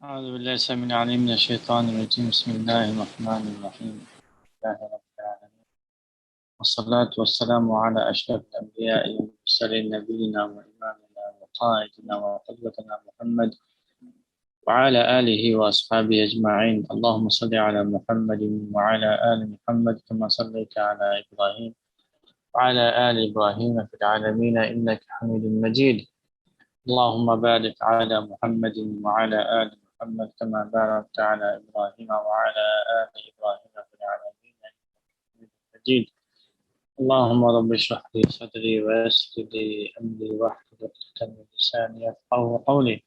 أعوذ بالله السميع العليم من الشيطان الرجيم بسم الله الرحمن الرحيم لله رب العالمين والصلاة والسلام على أشرف الأنبياء والمرسلين نبينا وإمامنا وقائدنا وقدوتنا محمد وعلى آله وأصحابه أجمعين اللهم صل على محمد وعلى آل محمد كما صليت على إبراهيم وعلى آل إبراهيم في العالمين إنك حميد مجيد اللهم بارك على محمد وعلى آل محمد كما باركت على إبراهيم وعلى آل إبراهيم في العالمين إنك حميد مجيد اللهم رب اشرح لي صدري ويسر لي أمري واحلل عقدة من لساني يفقهوا قولي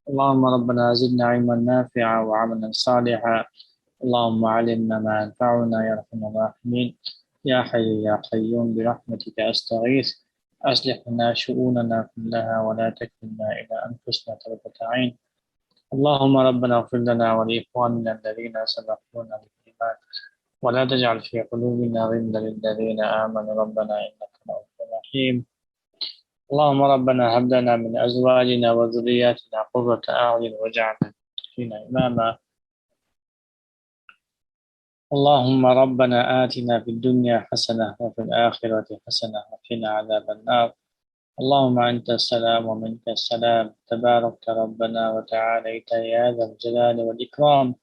اللهم ربنا زدنا علما نافعا وعملا صالحا اللهم علمنا ما ينفعنا يا أرحم الراحمين يا حي يا قيوم برحمتك أستغيث أصلح لنا شؤوننا كلها ولا تكلنا إلى أنفسنا طرفة عين اللهم ربنا اغفر لنا ولإخواننا الذين سبقونا بالإيمان ولا تجعل في قلوبنا غلا للذين آمنوا ربنا إنك رؤوف رحيم اللهم ربنا هب لنا من أزواجنا وذرياتنا قرة أعين واجعلنا فينا إماما اللهم ربنا آتنا في الدنيا حسنة وفي الآخرة حسنة وقنا عذاب النار اللهم أنت السلام ومنك السلام تبارك ربنا وتعاليت يا ذا الجلال والإكرام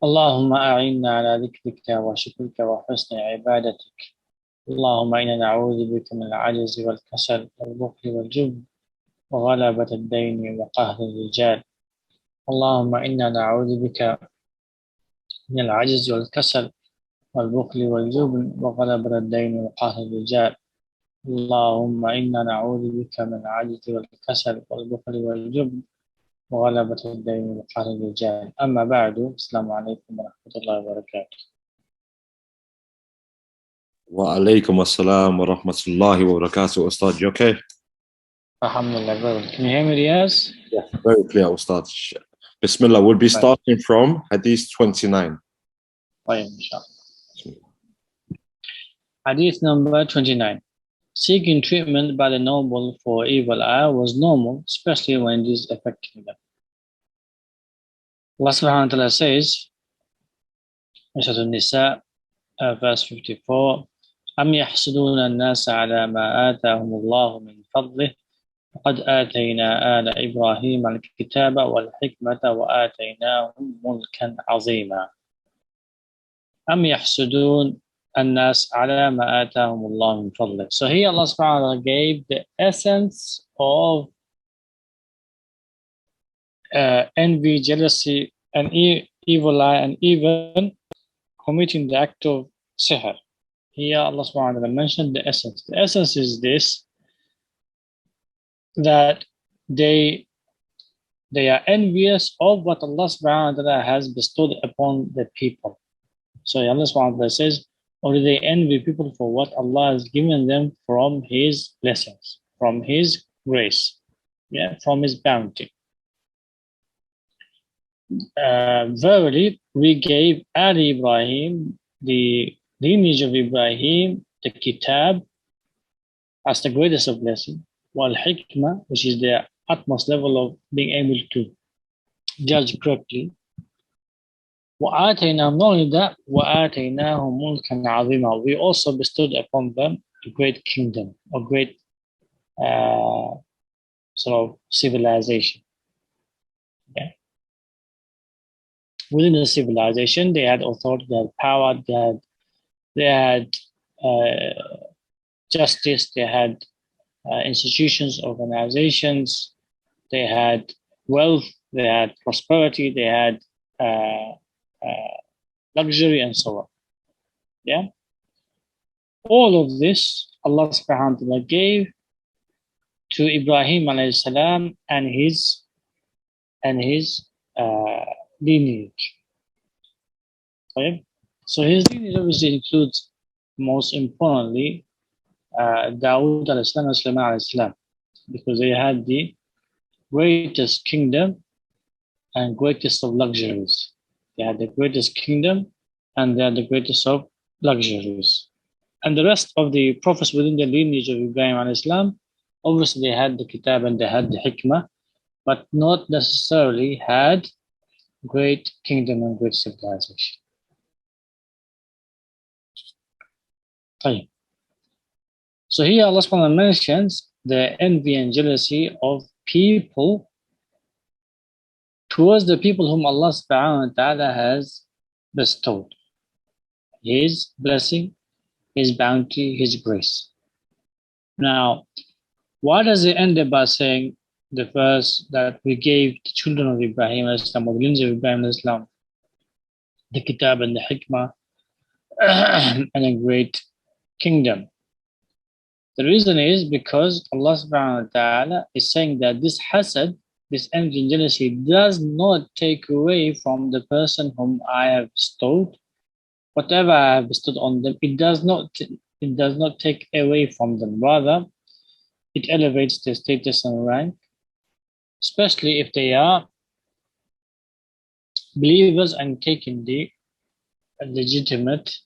اللهم أعنا على ذكرك وشكرك وحسن عبادتك اللهم إنا نعوذ بك من العجز والكسل والبخل والجبن وغلبة الدين وقهر الرجال اللهم إنا نعوذ بك من العجز والكسل والبخل والجبن وغلبة الدين وقهر الرجال اللهم إنا نعوذ بك من العجز والكسل والبخل والجبن وغلبة الدين وقهر الرجال أما بعد السلام عليكم ورحمة الله وبركاته. Wa alaikum assalam wa rahmatullahi wa barakatuh. Ustad, you okay? Alhamdulillah, brother. Can you hear me, Riaz? Yeah, very clear, Ustad. Bismillah. We'll be starting from Hadith 29. Hadith number 29. Seeking treatment by the noble for evil eye was normal, especially when it is affecting them. Allah subhanahu wa ta'ala says, Surah An-Nisa, verse 54, أم يحسدون الناس على ما آتاهم الله من فضله وقد آتينا آل إبراهيم الكتاب والحكمة وآتيناهم ملكا عظيما أم يحسدون الناس على ما آتاهم الله من فضله. So here Allah subhanahu wa ta'ala gave the essence of envy, jealousy, and evil eye, and even committing the act of sihr. Here Allah subhanahu wa ta'ala mentioned the essence. The essence is this, that they are envious of what Allah subhanahu wa ta'ala has bestowed upon the people. So Allah subhanahu wa ta'ala says, or do they envy people for what Allah has given them from His blessings, from His grace, from His bounty? Verily, we gave Ali Ibrahim, the lineage of Ibrahim, the Kitab, as the greatest of blessing, wal hikmah, which is the utmost level of being able to judge correctly. وآتيناهم, not only that, وآتيناهم ملكا عظيما, we also bestowed upon them a great kingdom, a great sort of civilization. Yeah. Within the civilization, they had authority, they had power, they had justice, they had institutions, organizations, they had wealth, they had prosperity, they had luxury, and so on. Yeah. All of this Allah subhanahu wa ta'ala gave to Ibrahim alayhi salam and his lineage. Okay? So his lineage obviously includes, most importantly, Dawood alayhi salam and Sulaiman alayhi salam, because they had the greatest kingdom and greatest of luxuries. They had the greatest kingdom and they had the greatest of luxuries. And the rest of the prophets within the lineage of Ibrahim alayhi salam, obviously they had the kitab and they had the hikmah, but not necessarily had great kingdom and great civilization. طيب. So here Allah subhanahu wa ta'ala mentions the envy and jealousy of people towards the people whom Allah subhanahu wa ta'ala has bestowed His blessing, His bounty, His grace. Now, why does it end by saying the verse that we gave the children of Ibrahim Islam, or the lineage of Ibrahim Islam, the kitab and the hikmah, and a great kingdom? The reason is because Allah subhanahu wa ta'ala is saying that this hasad, this envy and jealousy, does not take away from the person whom I have bestowed. Whatever I have bestowed on them, it does not take away from them. Rather, it elevates their status and rank, especially if they are believers and taking the legitimate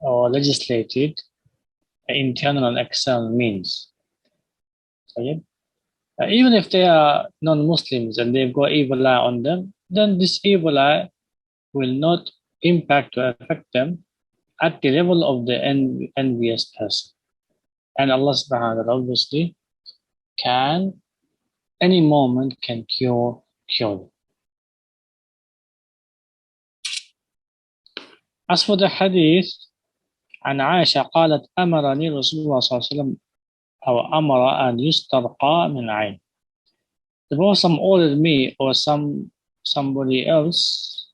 or legislated internal and external means. Okay? Even if they are non-Muslims and they've got evil eye on them, then this evil eye will not impact or affect them at the level of the envious person. And Allah subhanahu wa ta'ala obviously can, any moment, can cure them. As for the hadith, عن عائشة قالت أمرني رسول الله صلى الله عليه وسلم أو أمر أن يسترقى من عين. The Prophet ordered me or somebody else.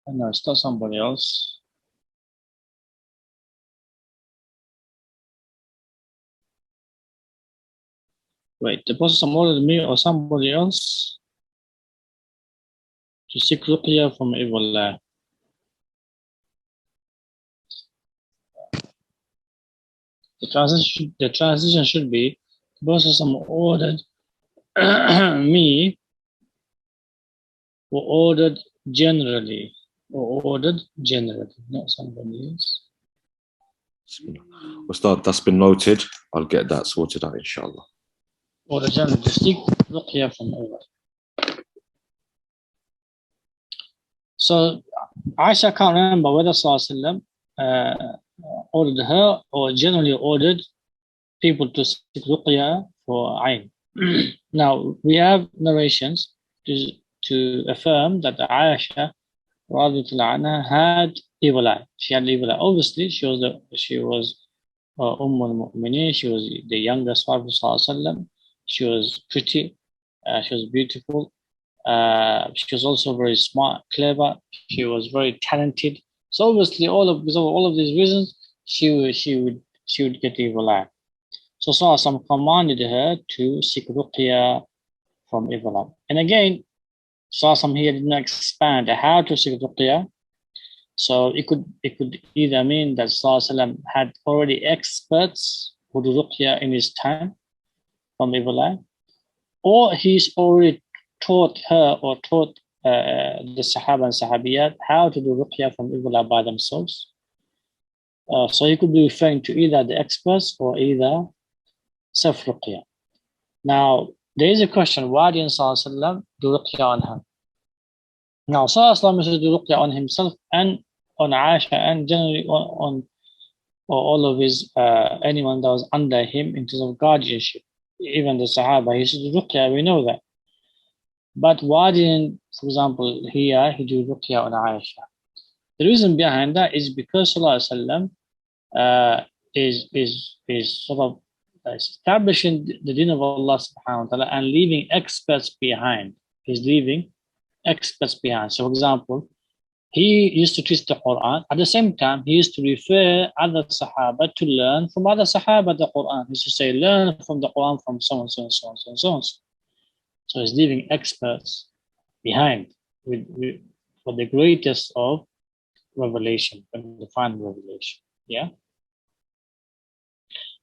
No, it's not somebody else. Wait, the Prophet ordered me or somebody else to seek ruqya from evil eye. The transition should be the Prophet ordered me, or ordered generally, not somebody else. Ustad, that's been noted. I'll get that sorted out, inshallah. Ordered generally to seek ruqya from Allah. So Aisha can't remember whether Sallallahu ordered her or generally ordered people to seek ruqya for ayn. Now we have narrations to affirm that Aisha had evil eye. She had evil eye. Obviously, she was al-Mu'mineen. She was the youngest wife of Sallallahu. She was pretty. She was beautiful. She was also very smart, clever. She was very talented. So obviously, because of all of these reasons, she would get evil eye. So Sallallahu commanded her to seek ruqya from evil eye. And again, Sallallahu here did not expand how to seek ruqya. So it could either mean that Sallallahu had already experts who do ruqya in his time from evil eye, or he's already taught her or taught the Sahaba and Sahabiyat how to do ruqya from evil eye by themselves. So he could be referring to either the experts or either self-ruqya. Now, there is a question, why didn't Sallallahu do ruqya on her? Now, Sallallahu used to do ruqya on himself and on Aisha and generally on all of his, anyone that was under him in terms of guardianship. Even the Sahaba, he used to do ruqya, we know that. But why didn't, for example, here he do ruqya on Aisha? The reason behind that is because Sallallahu is sort of establishing the deen of Allah subhanahu wa ta'ala and leaving experts behind. He's leaving experts behind. So, for example, he used to teach the Quran. At the same time, he used to refer other Sahaba to learn from other Sahaba the Quran. He used to say, learn from the Quran from so and so and so and so and so. So he's leaving experts behind for the greatest of revelation, and the final revelation. Yeah.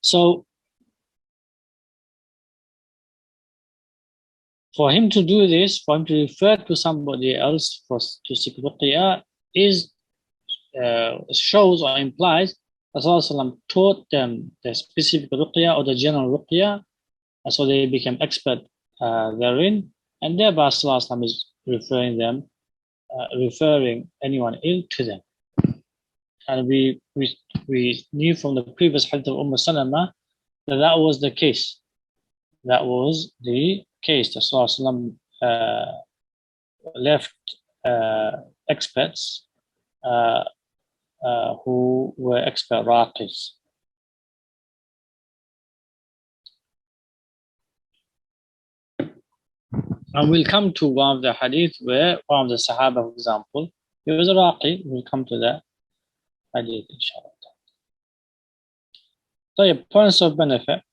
So for him to do this, for him to refer to somebody else to seek ruqya shows or implies that Rasulullah taught them the specific ruqya or the general ruqya And so they became expert therein, and thereby Sallallahu is referring anyone ill to them. And we knew from the previous hadith of Salama that that was the case. That was the case. The Sallallahu left experts who were expert raqis. And we'll come to one of the hadith where one of the Sahaba, for example, he was a raqi. We'll come to that hadith, inshallah. So, points of benefit.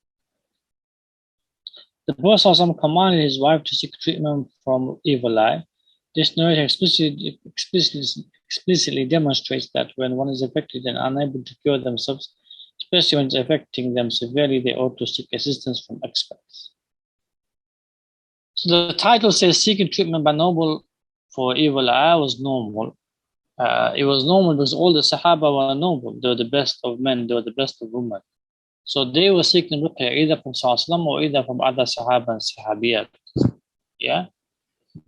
The Prophet commanded his wife to seek treatment from evil eye. This narration explicitly demonstrates that when one is affected and unable to cure themselves, especially when it's affecting them severely, they ought to seek assistance from experts. So the title says seeking treatment by noble for evil eye was normal. It was normal because all the Sahaba were noble. They were the best of men. They were the best of women. So they were seeking Ruqya either from Sallallahu or either from other Sahaba and Sahabiyat. Yeah.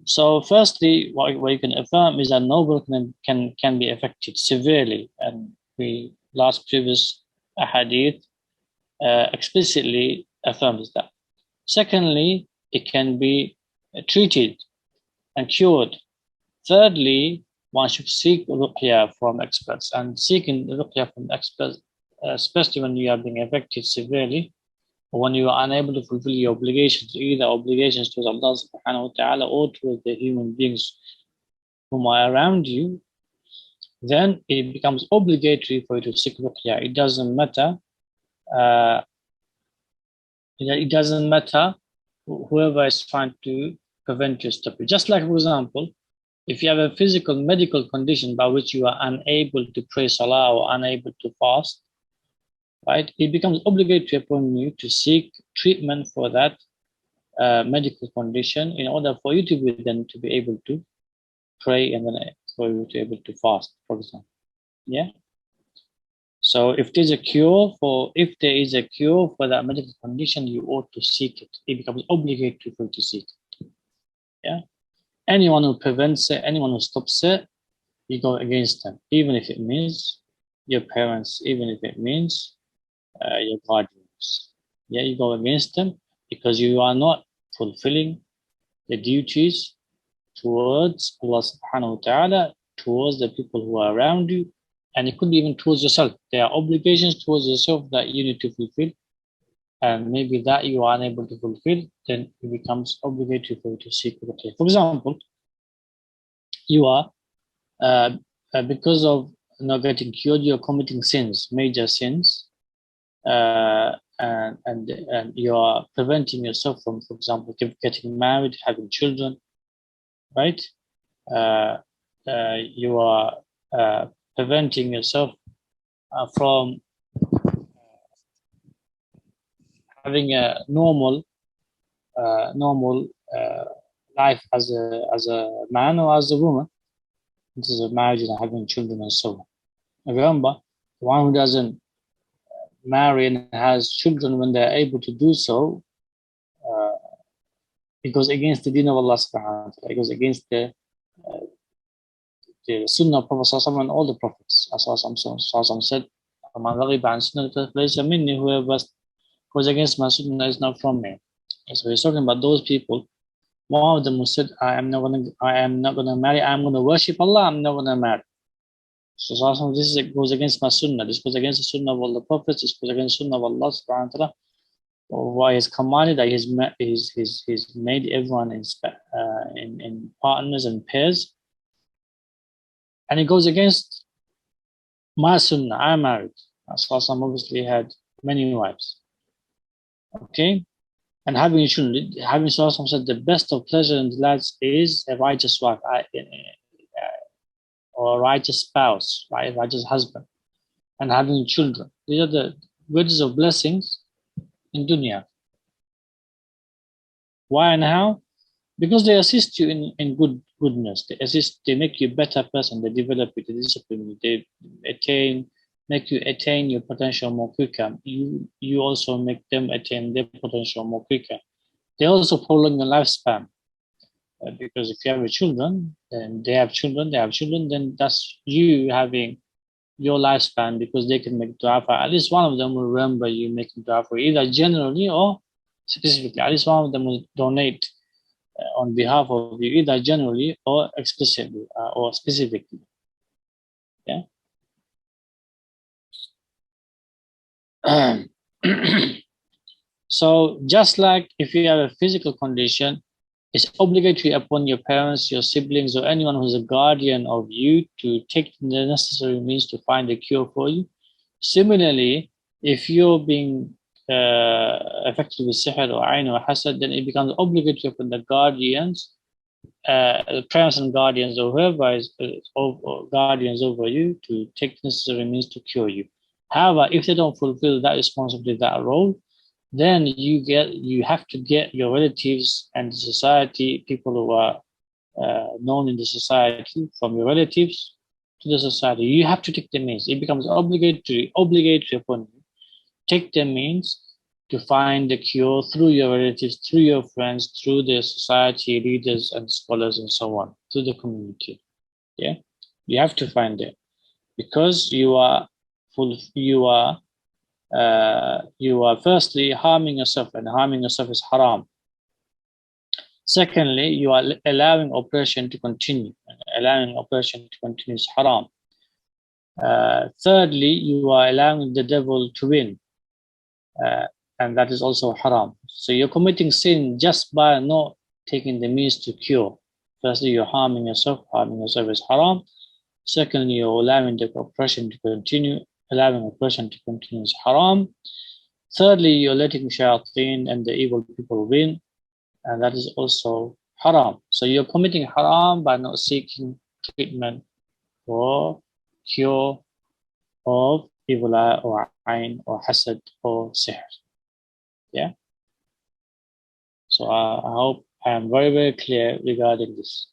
So firstly, what you can affirm is that noble can be affected severely, and we last previous hadith explicitly affirms that. Secondly, it can be treated and cured. Thirdly, one should seek Ruqya from experts, and seeking Ruqya from experts, especially when you are being affected severely, or when you are unable to fulfill your obligations, either obligations to Allah subhanahu wa ta'ala or to the human beings whom are around you, then it becomes obligatory for you to seek Ruqya. It doesn't matter. It doesn't matter whoever is trying to prevent you, stop you. Just like, for example, if you have a physical medical condition by which you are unable to pray salah or unable to fast, right, it becomes obligatory upon you to seek treatment for that medical condition in order for you to be able to pray and then for you to be able to fast, for example. Yeah. So if there is a cure for that medical condition, you ought to seek it. It becomes obligatory for you to seek it. Yeah. Anyone who prevents it, anyone who stops it, you go against them, even if it means your parents, even if it means your guardians. Yeah, you go against them because you are not fulfilling the duties towards Allah subhanahu wa ta'ala, towards the people who are around you, and it could be even towards yourself. There are obligations towards yourself that you need to fulfill, and maybe that you are unable to fulfill, then it becomes obligatory for you to seek Ruqya. For example, you are, because of not getting cured, you are committing sins, major sins, and you are preventing yourself from, for example, getting married, having children, right? You are preventing yourself from having a normal life as a man or as a woman. This is a marriage and having children and so on. Remember, the one who doesn't marry and has children when they're able to do so, it goes against the deen of Allah subhanahu wa ta'ala. It goes against the sunnah of Prophet and all the prophets. As Sallallahu said, whoever goes against my sunnah is not from me. So he's talking about those people. One of them who said, I am not gonna marry, I'm gonna worship Allah, I'm not gonna marry. So this goes against my sunnah. This goes against the sunnah of all the prophets. This goes against the sunnah of Allah subhanahu wa ta'ala. Why he's commanded that he's made everyone in partners and pairs. And it goes against my sunnah. I'm married. Sallallahu obviously had many wives. Okay? And having children, having Sallallahu said the best of pleasure and delights is a righteous wife, or a righteous spouse, right? A righteous husband, and having children. These are the words of blessings in dunya. Why and how? Because they assist you in goodness. They make you a better person. They develop you, they discipline you, they attain make you attain your potential more quicker. You also make them attain their potential more quicker. They also prolong your lifespan. Because if you have children, then they have children, then that's you having your lifespan, because they can make dua for, at least one of them will remember you making dua for, either generally or specifically. At least one of them will donate on behalf of you, either generally or explicitly or specifically. Yeah. So just like if you have a physical condition, it's obligatory upon your parents, your siblings, or anyone who's a guardian of you to take the necessary means to find a cure for you. Similarly, if you're being affected with sihr or ayn or hasad, then it becomes obligatory upon the guardians, the parents and guardians, or whoever is guardians over you, to take the necessary means to cure you. However, if they don't fulfill that responsibility, that role, then you have to get your relatives and the society, people who are known in the society, from your relatives to the society. You have to take the means. It becomes obligatory upon you. Take the means to find the cure through your relatives, through your friends, through the society leaders and scholars and so on, through the community. Yeah, you have to find it, because you are firstly harming yourself, and harming yourself is haram. Secondly, you are allowing oppression to continue, and allowing oppression to continue is haram. Thirdly, you are allowing the devil to win, and that is also haram. So you're committing sin just by not taking the means to cure. Firstly, you're harming yourself. Harming yourself is haram. Secondly, you're allowing the oppression to continue. Allowing oppression to continue is haram. Thirdly, you're letting shayateen and the evil people win, and that is also haram. So you're committing haram by not seeking treatment for cure of evil eye or ayn or hasad or sihr. Yeah. So I hope I am very, very clear regarding this.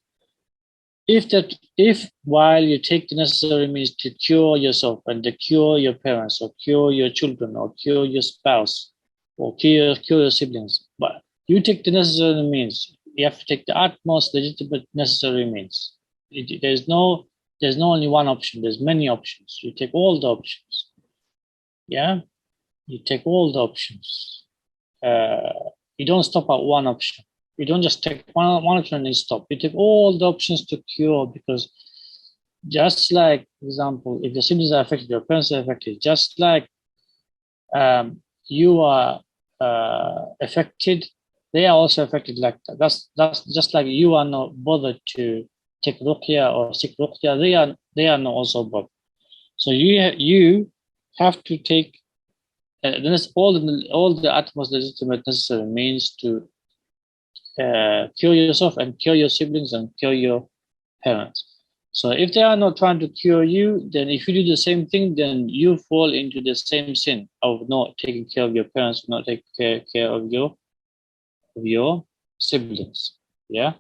If while you take the necessary means to cure yourself and to cure your parents or cure your children or cure your spouse or cure your siblings, but you take the necessary means, you have to take the utmost legitimate necessary means. There's no only one option. There's many options. You take all the options. Yeah, you take all the options. You don't stop at one option. You don't just take one option and you stop. You take all the options to cure, because just like, for example, if your siblings are affected, your parents are affected, just like you are affected, they are also affected like that. That's just like you are not bothered to take Ruqya or seek Ruqya, they are not also bothered. So you have to take all the utmost legitimate necessary means to cure yourself and cure your siblings and cure your parents. So if they are not trying to cure you, then if you do the same thing, then you fall into the same sin of not taking care of your parents, not taking care of your siblings, yeah,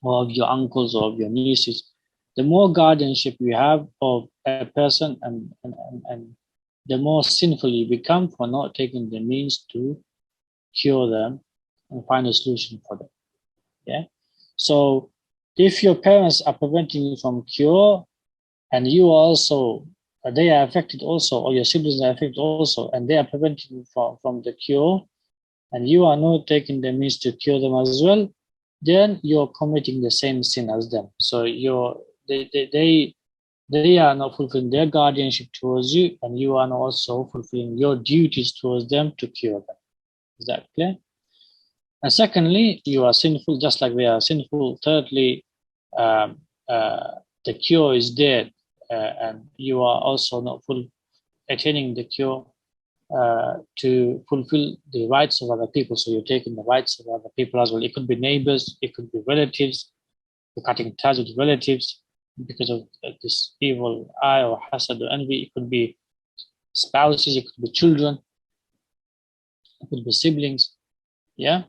or of your uncles or of your nieces. The more guardianship you have of a person, and the more sinful you become for not taking the means to cure them and find a solution for them. Yeah. So if your parents are preventing you from cure, and you also they are affected also, or your siblings are affected also, and they are preventing you from the cure, and you are not taking the means to cure them as well, then you're committing the same sin as them. So they are not fulfilling their guardianship towards you, and you are not also fulfilling your duties towards them to cure them. Is that clear? And secondly, you are sinful just like they are sinful. Thirdly, the cure is dead, and you are also not attaining the cure to fulfill the rights of other people. So you're taking the rights of other people as well. It could be neighbors, it could be relatives. You're cutting ties with relatives because of this evil eye or hasad or envy. It could be spouses, it could be children, it could be siblings. Yeah,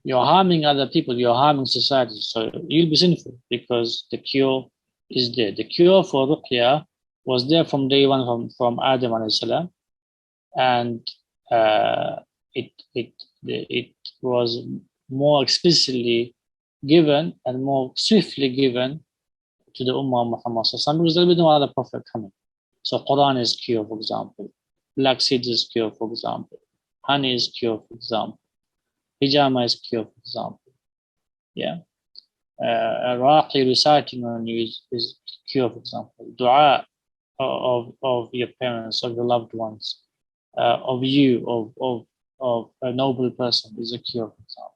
you're harming other people, you're harming society. So you'll be sinful because the cure is there. The cure for Ruqya was there from day one, from Adam alayhi salam, and it was more explicitly given and more swiftly given to the Ummah of Muhammad sallallahu because there will be no other prophet coming. So Quran is cure, for example. Black seeds is cure, for example. Honey is cure, for example. Hijama is cure, for example. Yeah. Raqi reciting on you is cure, for example. Dua of your parents, of your loved ones, of you, of a noble person is a cure, for example.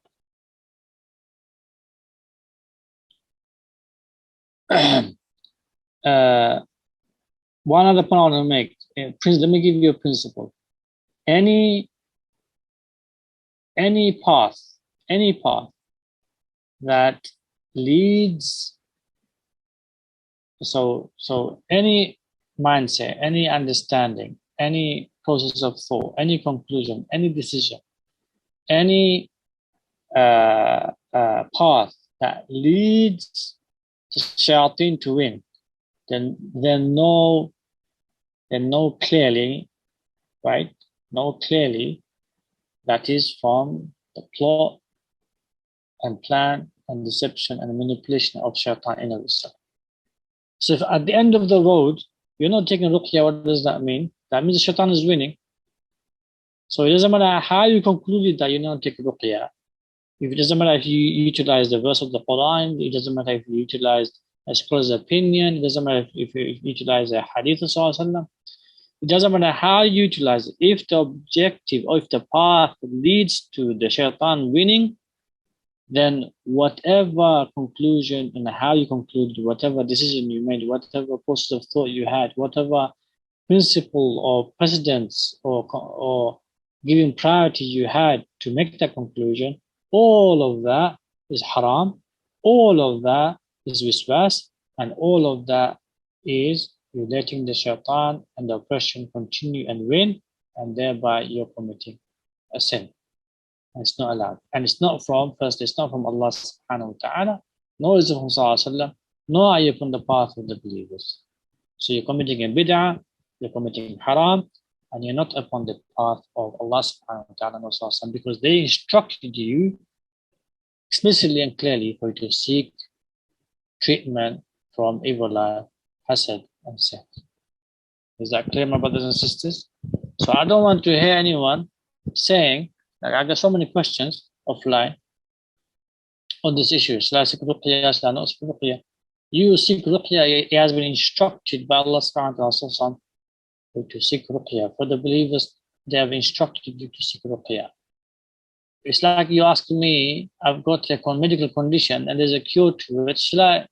One other point I want to make. Let me give you a principle. Any path that leads, so any mindset, any understanding, any process of thought, any conclusion, any decision, any path that leads the shayateen to win, then know clearly, right? Know clearly that is from the plot and plan and deception and manipulation of shaitan in itself. So if at the end of the road, you're not taking ruqya, what does that mean? That means the shaitan is winning. So it doesn't matter how you concluded that you're not taking ruqya. It doesn't matter if you utilize the verse of the Quran, it doesn't matter if you utilize a scholar's opinion, it doesn't matter if you utilize a hadith of Sallallahu. It doesn't matter how you utilize it. If the objective or if the path leads to the shaitan winning, then whatever conclusion and how you concluded, whatever decision you made, whatever process of thought you had, whatever principle or precedence or giving priority you had to make that conclusion, all of that is haram, all of that is wiswas, and all of that is you're letting the shaitan and the oppression continue and win, and thereby you're committing a sin. And it's not allowed. And it's not from, first, it's not from Allah subhanahu wa ta'ala, nor is it from Sallallahu, nor are you from the path of the believers. So you're committing a bid'ah, you're committing haram, and you're not upon the path of Allah subhanahu wa ta'ala nor Sallallahu, because they instructed you explicitly and clearly for you to seek treatment from evil eye, hasad, and sihr. Is that clear, my brothers and sisters? So I don't want to hear anyone saying, like, I got so many questions offline on this issue. Shall I seek ruqya? Shall I not seek ruqya? You seek ruqya, it has been instructed by Allah subhanahu wa ta'ala to seek ruqya. For the believers, they have instructed you to seek ruqya. It's like you ask me, I've got a medical condition and there's a cure to it. Shall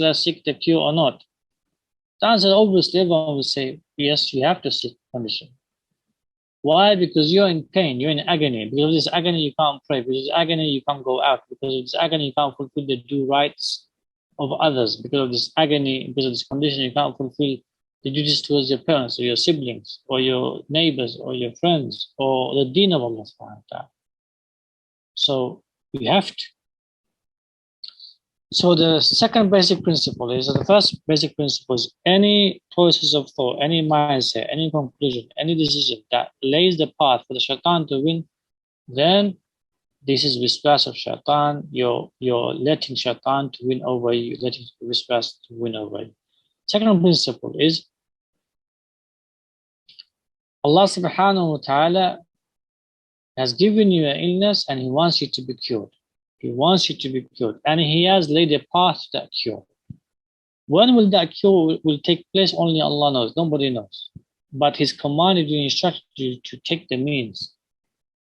I seek the cure or not? The answer, obviously, everyone will say, yes, you have to seek condition. Why? Because you're in pain, you're in agony. Because of this agony, you can't pray. Because of this agony, you can't go out. Because of this agony, you can't fulfill the due rights of others. Because of this agony, because of this condition, you can't fulfill the duties towards your parents or your siblings or your neighbors or your friends or the deen of Allah subhanahu wa ta'ala. So you have to. So the second basic principle is, the first basic principle is any process of thought, any mindset, any conclusion, any decision that lays the path for the shaitan to win, then this is wiswas of shaitan. You're letting shaitan to win over you, letting wiswas to win over you. Second principle is Allah subhanahu wa ta'ala has given you an illness and He wants you to be cured. He wants you to be cured, and He has laid a path to that cure. When will that cure will take place? Only Allah knows. Nobody knows. But He's commanded you, instructed you to take the means.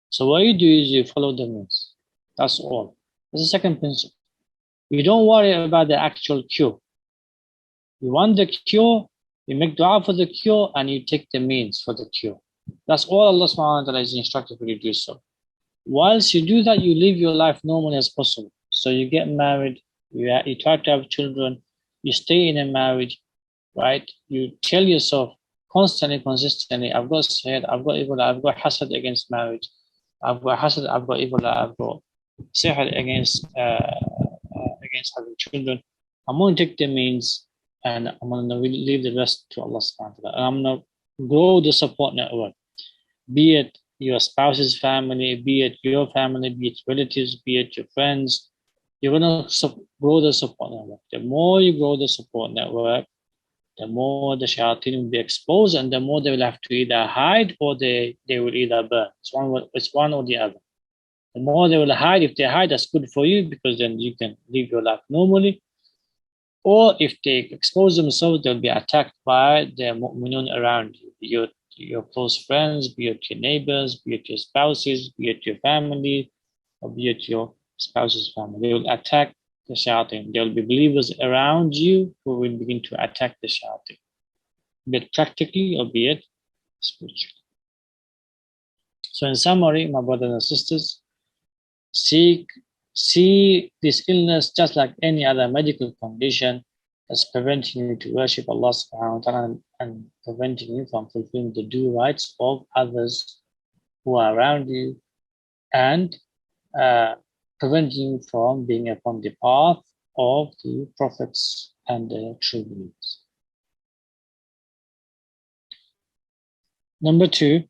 So what you do is you follow the means. That's all. That's the second principle. You don't worry about the actual cure. You want the cure, you make dua for the cure, and you take the means for the cure. That's all Allah subhanahu wa ta'ala is instructed for you to do so. Whilst you do that, you live your life normally as possible. So you get married, you try to have children, you stay in a marriage, right? You tell yourself constantly, consistently, I've got sihr, I've got evil, I've got hasad against marriage, I've got hasad, I've got evil, I've got sihr against having children. I'm going to take the means, and I'm going to leave the rest to Allah subhanahu wa ta'ala. And I'm going to grow the support network, be it your spouse's family, be it your family, be it relatives, be it your friends. You're going to grow the support network. The more you grow the support network, the more the shayateen will be exposed, and the more they will have to either hide or they will either burn. It's one or the other. The more they will hide, if they hide, that's good for you, because then you can live your life normally. Or if they expose themselves, they'll be attacked by the mu'minun around you, your close friends, be it your neighbors, be it your spouses, be it your family, or be it your spouse's family. They will attack the shayateen. There will be believers around you who will begin to attack the shayateen, be it practically or be it spiritually. So in summary, my brothers and sisters, see this illness just like any other medical condition that's preventing you to worship Allah subhanahu wa ta'ala and preventing you from fulfilling the due rights of others who are around you, and preventing you from being upon the path of the prophets and the true believers. Number 2,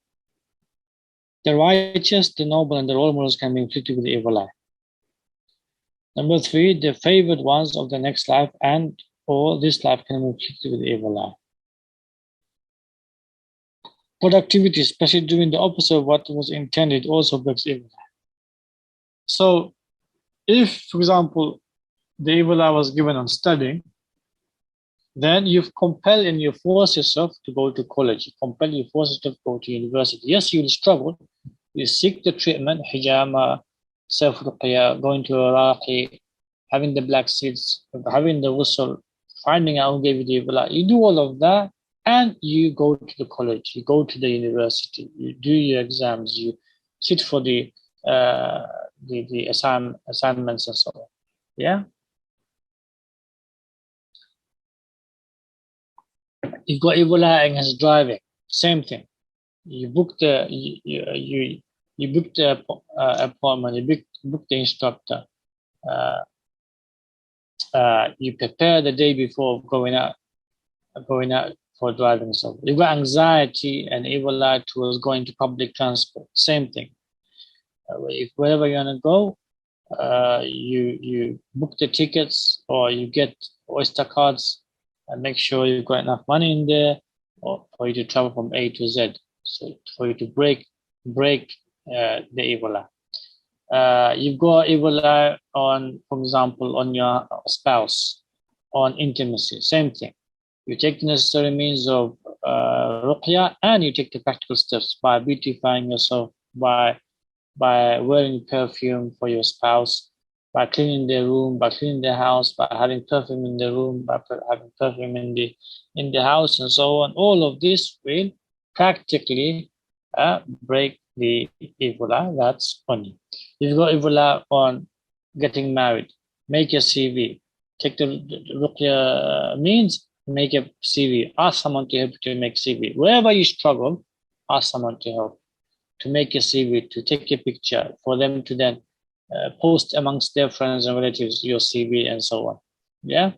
the righteous, the noble, and the role models can be inflicted with the evil eye. Number 3, the favored ones of the next life and or this life can be inflicted with the evil eye. Productivity, especially doing the opposite of what was intended, also brings evil eye. So if, for example, the evil eye was given on studying, then you've compelled and you force yourself to go to college. You force yourself to go to university. Yes, you will struggle. You seek the treatment, hijama, self-ruqya, going to Iraqi, having the black seeds, having the ghusl, finding out who gave you the evil eye. You do all of that, and you go to the college, you go to the university, you do your exams, you sit for the assignments and so on. Yeah. You've got evil eye against driving. Same thing. You book the you book the appointment. You book the instructor. You prepare the day before going out for driving. So you've got anxiety and evil eye towards going to public transport. Same thing. If wherever you wanna go, you book the tickets or you get Oyster cards and make sure you've got enough money in there or for you to travel from A to Z. So for you to break the evil eye. You've got evil eye on, for example, on your spouse, on intimacy. Same thing. You take the necessary means of ruqya, and you take the practical steps by beautifying yourself, by wearing perfume for your spouse, by cleaning their room, by cleaning their house, by having perfume in the room, by having perfume in the house, and so on. All of this will practically break the evil eye that's on you. You've got evil eye on getting married. Make your CV. Take the ruqya means, make a CV. Ask someone to help you to make CV. Wherever you struggle, ask someone to help. To make a CV, to take a picture, for them to then post amongst their friends and relatives your CV and so on. Yeah,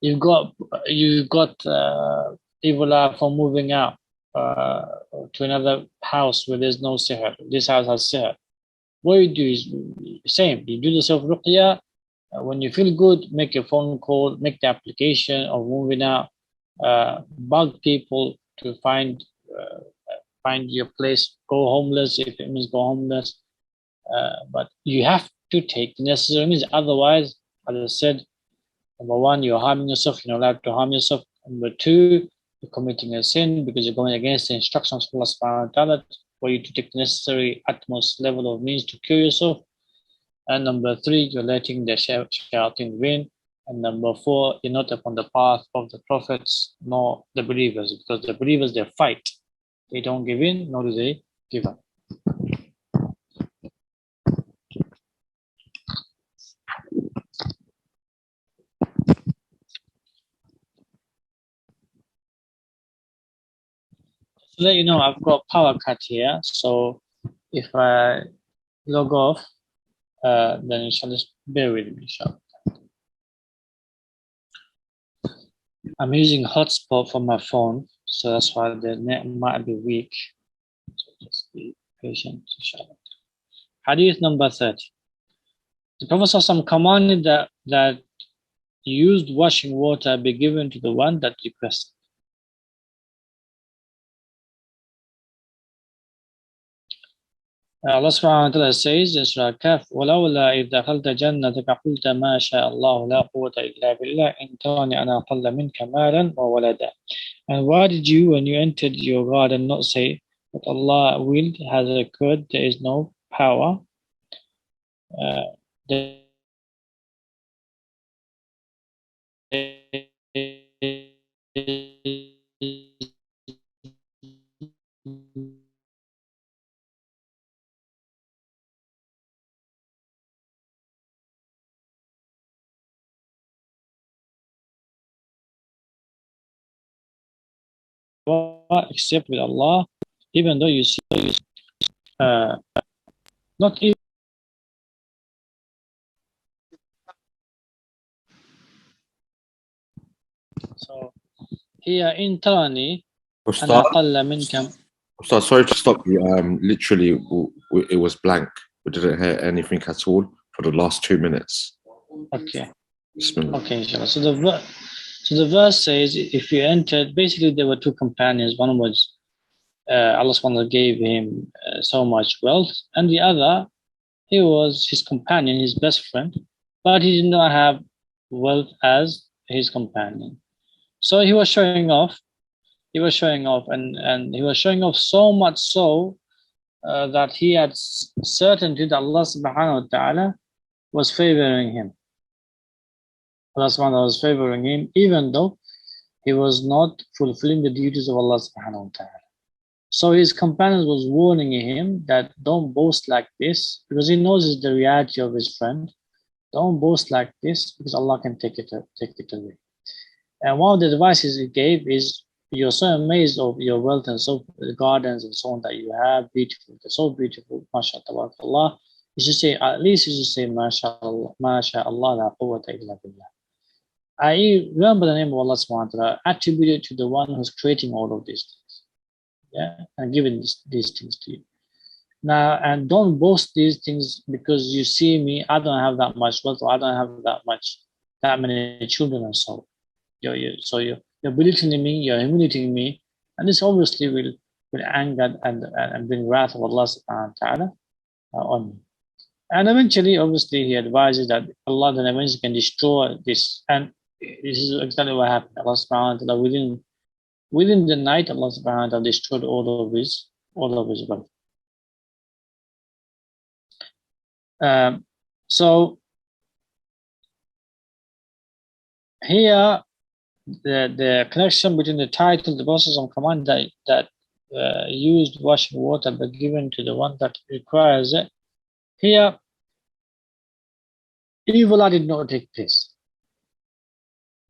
you've got evil eye for moving out to another house where there's no sihr. This house has sihr. What you do is same. You do the self-ruqya. When you feel good, make a phone call, make the application of moving out. Bug people to find your place. Go homeless if it means go homeless. But you have to take the necessary means. Otherwise, as I said, number 1, you're harming yourself. You're not allowed to harm yourself. Number 2, you're committing a sin because you're going against the instructions of Allah subhanahu wa ta'ala for you to take the necessary utmost level of means to cure yourself. And number 3, you're letting the shayateen win. And number 4, you're not upon the path of the prophets nor the believers, because the believers, they fight. They don't give in, nor do they give up. To let you know, I've got power cut here, so if I log off, then you shall just bear with me, inshallah. I'm using hotspot for my phone, so that's why the net might be weak. So just be patient, inshallah. Hadith number 30. The Prophet ﷺ commanded that used washing water be given to the one that requested. Allah subhanahu wa ta'ala says in Surah Kaf, وَلَوْلَا إِذْ دَخَلْتَ جَنَّتَكَ قُلْتَ مَا شَاءَ اللَّهُ لَا قُوَّةَ إِلَّا بِاللَّهِ إِنْ تَرَنِي أَنَا أَقَلَّ مِنْكَ مَالًا وَوَلَدًا. And why did you, when you entered your garden, not say that Allah willed has occurred, there is no power? There except with Allah, even though you see not even. So here in Tarani, Ustad, أنا أقل منك. Ustad, sorry to stop you. Literally, it was blank. We didn't hear anything at all for the last 2 minutes. Okay. Bismillah. Okay, inshallah. So the verse says, if you entered, basically there were two companions. One was Allah subhanahu wa ta'ala gave him so much wealth, and the other, he was his companion, his best friend, but he did not have wealth as his companion. So he was showing off. He was showing off, and he was showing off so much so that he had certainty that Allah subhanahu wa ta'ala was favoring him. Allah subhanahu wa ta'ala was favoring him, even though he was not fulfilling the duties of Allah subhanahu wa ta'ala. So his companions was warning him that don't boast like this, because he knows it's the reality of his friend. Don't boast like this, because Allah can take it away. And one of the advices he gave is, you're so amazed of your wealth and so the gardens and so on that you have, beautiful, they're so beautiful, mashallah, tabarakallah. You should say, at least you should say, mashallah, mashallah, la quwwata illa billah. I remember the name of Allah subhanahu wa ta'ala, attributed to the one who's creating all of these things. Yeah, and giving these things to you. Now, and don't boast these things because you see me, I don't have that much wealth, or I don't have that many children and so. So you're belittling me, you're humiliating me, and this obviously will anger and bring wrath of Allah subhanahu wa ta'ala on me. And eventually, obviously, he advises that Allah then eventually can destroy this. And this is exactly what happened. Allah subhanahu wa ta'ala within the night, Allah subhanahu wa ta'ala destroyed all of his wealth. So here the connection between the title, the process of command that used washing water but given to the one that requires it. Here, evil did not take place.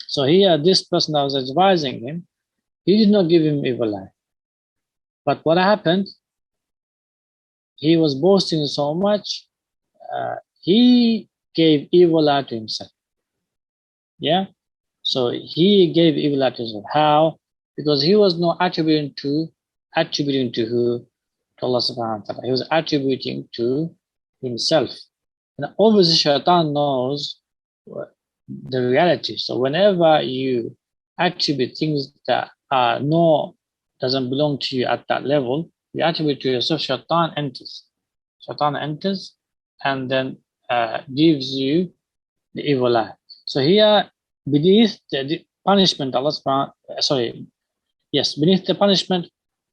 So here, this person that was advising him, he did not give him evil eye. But what happened? He was boasting so much, he gave evil eye to himself. Yeah. So he gave evil eye to himself. How? Because he was not attributing to who? To Allah subhanahu wa ta'ala. He was attributing to himself. And obviously shaitan knows the reality. So whenever you attribute things that are doesn't belong to you at that level, you attribute to yourself, shaitan enters. Shaitan enters and then gives you the evil eye. So here, beneath the punishment, beneath the punishment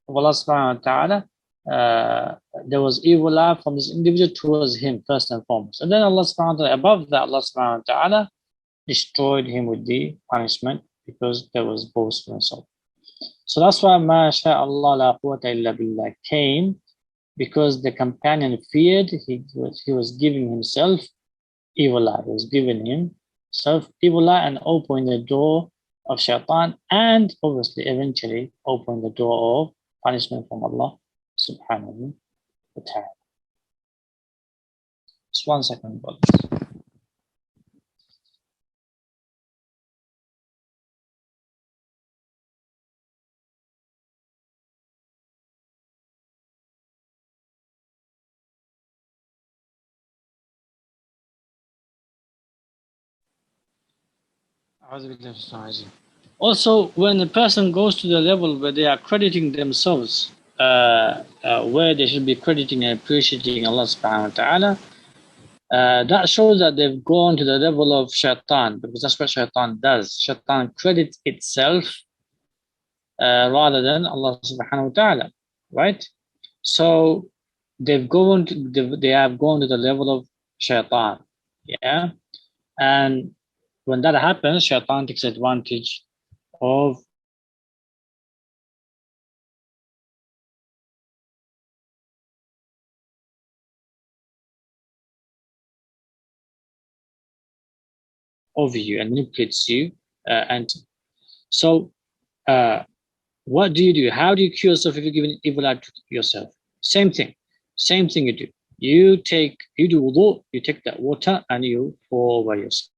of Allah subhanahu wa ta'ala, there was evil eye from this individual towards him first and foremost. And then Allah subhanahu wa ta'ala, above that, Allah subhanahu wa ta'ala destroyed him with the punishment because there was boast and so. So that's why ma sha'Allah la quwwata illa billah came, because the companion feared he was giving himself evil eye. He was giving himself evil eye and opening the door of shaitan, and obviously eventually opening the door of punishment from Allah subhanahu wa ta'ala. Just 1 second, brothers. Also, when a person goes to the level where they are crediting themselves, where they should be crediting and appreciating Allah subhanahu wa ta'ala, that shows that they've gone to the level of shaitan, because that's what shaitan does. Shaitan credits itself rather than Allah subhanahu wa ta'ala, right? So they have gone to the level of shaitan, yeah. And when that happens, shaitan takes advantage of you and manipulates you. And so, what do you do? How do you cure yourself if you give an evil eye to yourself? Same thing you do. You do wudu, you take that water and you pour over yourself.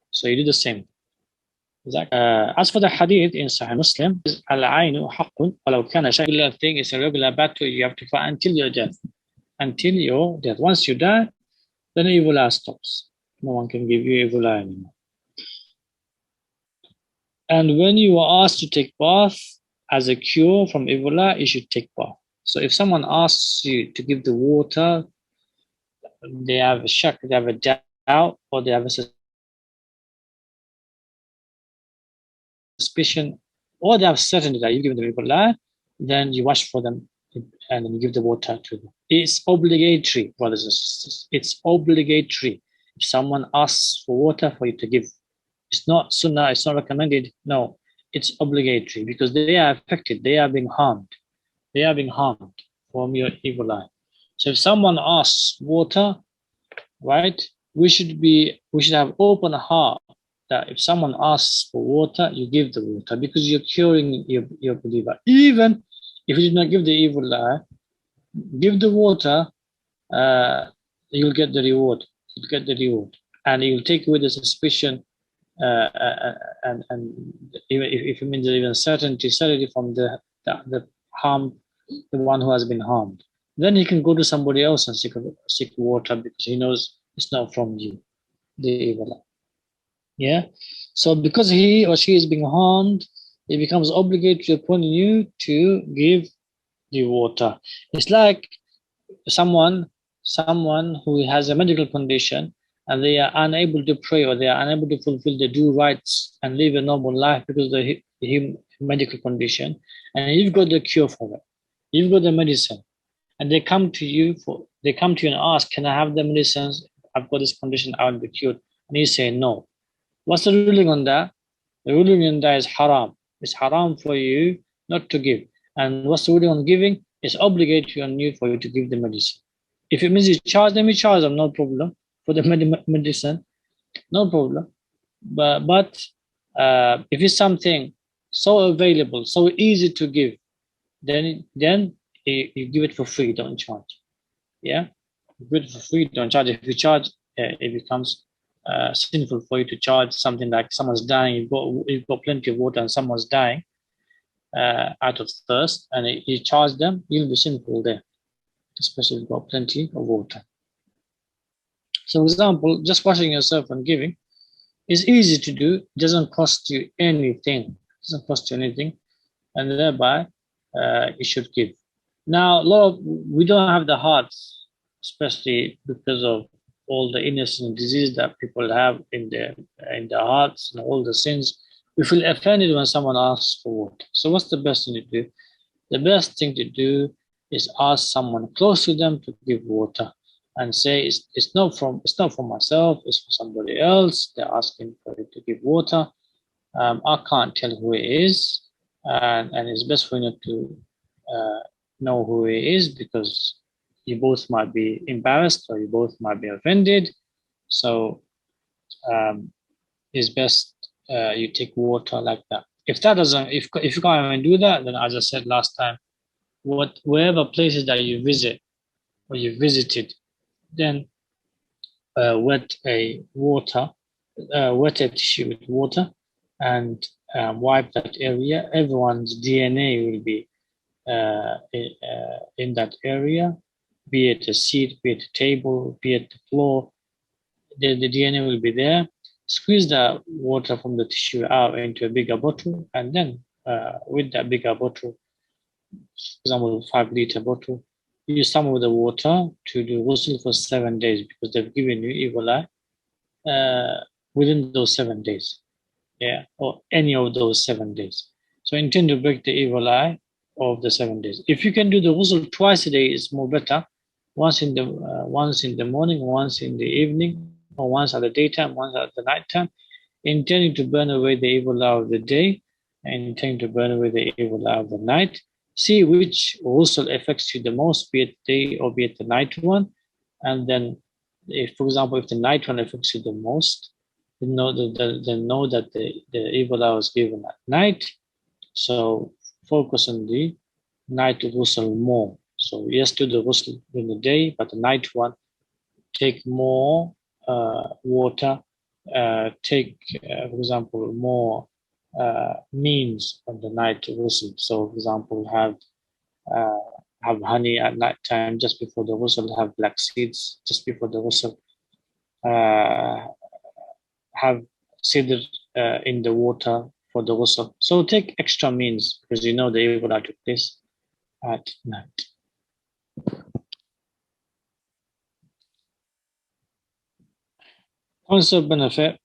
So you do the same. As for the hadith in Sahih Muslim, al-ainu haqqun walau kana shay'un. Regular thing is a regular battle you have to fight until your death. Until your death. Once you die, then evil eye stops. No one can give you evil eye anymore. And when you are asked to take bath as a cure from evil eye, you should take bath. So if someone asks you to give the water, they have a shak, they have a doubt, or they have a suspicion, or they have certainty that you've given them evil eye, then you wash for them and then you give the water to them. It's obligatory, brothers and sisters. It's obligatory. If someone asks for water for you to give, it's not sunnah, it's not recommended. No, it's obligatory because they are affected. They are being harmed. They are being harmed from your evil eye. So if someone asks water, right, we should have open heart that if someone asks for water, you give the water because you're curing your believer. Even if you did not give the evil eye, give the water, you'll get the reward. You'll get the reward. And you'll take away the suspicion and even if it means even certainty from the harm, the one who has been harmed. Then he can go to somebody else and seek water because he knows it's not from you, the evil eye. Yeah. So because he or she is being harmed, it becomes obligatory upon you to give the water. It's like someone who has a medical condition and they are unable to pray or they are unable to fulfill the due rights and live a normal life because of the medical condition, and you've got the cure for it. You've got the medicine, and they come to you and ask, "Can I have the medicines? I've got this condition. I will be cured." And you say no. What's the ruling on that? The ruling on that is haram. It's haram for you not to give. And what's the ruling on giving? It's obligatory on you for you to give the medicine. If it means you charge them, no problem. For the medicine, no problem. But if it's something so available, so easy to give, then you give it for free, don't charge. Yeah, you give it for free, don't charge. If you charge, it becomes sinful for you to charge something like someone's dying. You've got plenty of water and someone's dying out of thirst, and you charge them, you'll be sinful there, especially if you've got plenty of water. So, for example, just washing yourself and giving is easy to do. It doesn't cost you anything. And thereby you should give. Now, we don't have the hearts, especially because of all the illness and disease that people have in their hearts and all the sins. We feel offended when someone asks for water. So, what's the best thing to do? The best thing to do is ask someone close to them to give water, and say it's not for myself, it's for somebody else. They're asking for you to give water. I can't tell who it is, and it's best for you not to know who it is because you both might be embarrassed or you both might be offended. So it's best you take water like that. If that doesn't, if you can't even do that, then as I said last time, wherever places that you visit or you visited, then wet a tissue with water and wipe that area. Everyone's DNA will be in that area, be it a seat, be it a table, be it the floor. The DNA will be there. Squeeze the water from the tissue out into a bigger bottle, and then with that bigger bottle, for example, 5 liter bottle, use some of the water to do ghusl for 7 days because they've given you evil eye within those 7 days. Yeah, or any of those 7 days. So intend to break the evil eye of the 7 days. If you can do the ghusl twice a day, it's more better. Once in the morning, once in the evening, or once at the daytime, once at the nighttime, intending to burn away the evil eye of the day, and intending to burn away the evil eye of the night. See which ghusl affects you the most, be it day or be it the night one, and then, if, for example, if the night one affects you the most, then know that the evil eye was given at night. So focus on the night ghusl more. So yes, do the ghusl in the day, but the night one, take more water, take, for example, more means on the night ghusl. So, for example, have honey at night time just before the ghusl, have black seeds just before the ghusl, have sidr in the water for the ghusl. So take extra means because you know the evil eye took place at night. Concept benefit.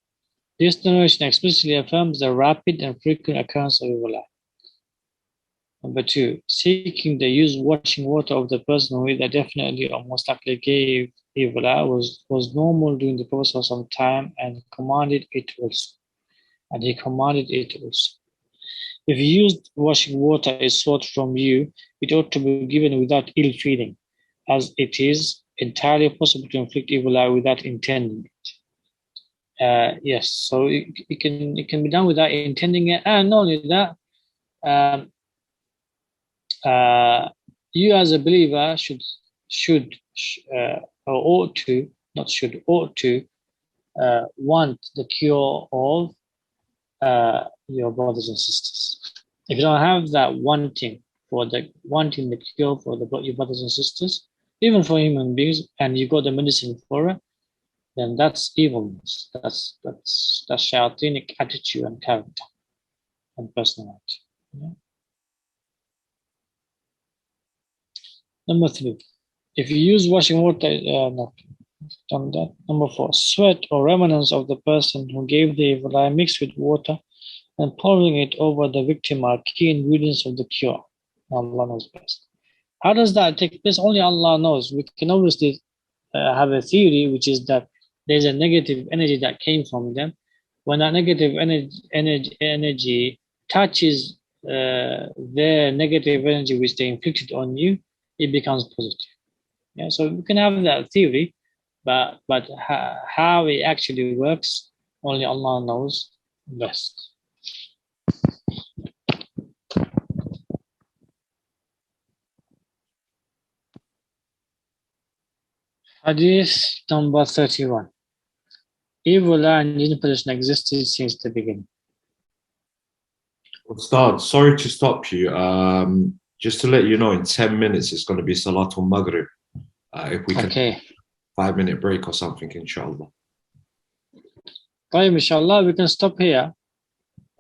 This narration explicitly affirms the rapid and frequent occurrence of evil eye. Number 2, seeking the used washing water of the person who either definitely or most likely gave evil eye was normal during the process of some time and commanded it also. And he commanded it also. If used washing water is sought from you, it ought to be given without ill feeling, as it is entirely possible to inflict evil eye without intending it. Yes, so it can be done without intending it, and not only that, you as a believer ought to want the cure of your brothers and sisters. If you don't have that wanting the cure for your brothers and sisters, even for human beings, and you got the medicine for it, then that's evilness. That's shayatanic attitude and character and personality. Yeah. Number 3, if you use washing water, not done that. Number 4, sweat or remnants of the person who gave the evil eye mixed with water and pouring it over the victim are key ingredients of the cure. Allah knows best. How does that take place? Only Allah knows. We can obviously have a theory, which is that there's a negative energy that came from them. When that negative energy touches their negative energy which they inflicted on you, it becomes positive. Yeah, so we can have that theory, but how it actually works, only Allah knows best. Hadith number 31. Evil and jinn-possession existed since the beginning. Ustad, sorry to stop you. Just to let you know, in 10 minutes it's going to be Salatul Maghrib. If we can 5-minute break or something, inshallah. Inshallah, we can stop here.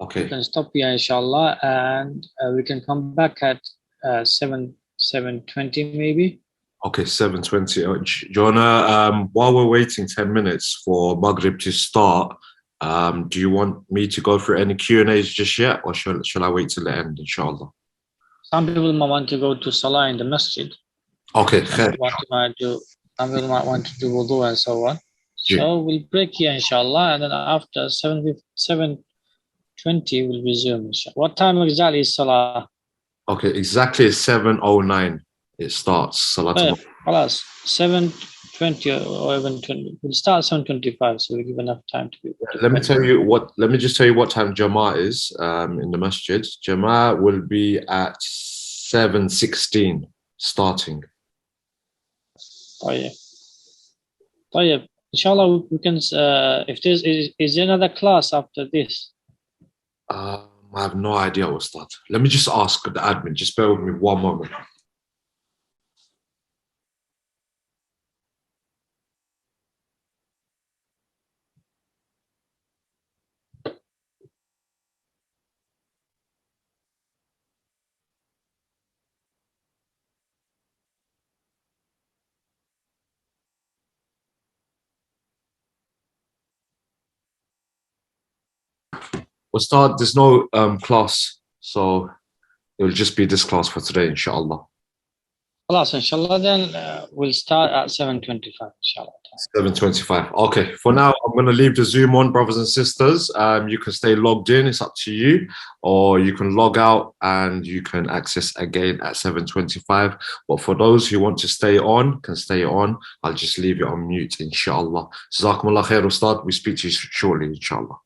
Okay. We can stop here, inshallah, and we can come back at 7:20 maybe. Okay, 7:20. Do you wanna, while we're waiting 10 minutes for Maghrib to start, do you want me to go through any Q&As just yet, or shall I wait till the end, inshallah? Some people might want to go to Salah in the masjid. Okay. Some people might want to do wudu and so on. So we'll break here, inshallah, and then after 7:20 we'll resume, inshallah. What time exactly is Salah? Okay, exactly 7:09 it starts. Salah. 7:20 7:20 or even 20. We'll start 7:25, so we give enough time to be. Let me just tell you what time Jama'ah is in the masjid. Jama'ah will be at 7:16 starting. طيب. Inshallah, we can. If there's is there another class after this? I have no idea what start. Let me just ask the admin. Just bear with me one moment. We'll start. There's no class, so it will just be this class for today, inshallah. Class, inshallah. Then we'll start at 7:25, inshallah. 7:25. Okay. For now, I'm going to leave the Zoom on, brothers and sisters. You can stay logged in. It's up to you, or you can log out and you can access again at 7:25. But for those who want to stay on, can stay on. I'll just leave it on mute, inshallah. Jazakumullah khair, Ustad. We speak to you shortly, inshallah.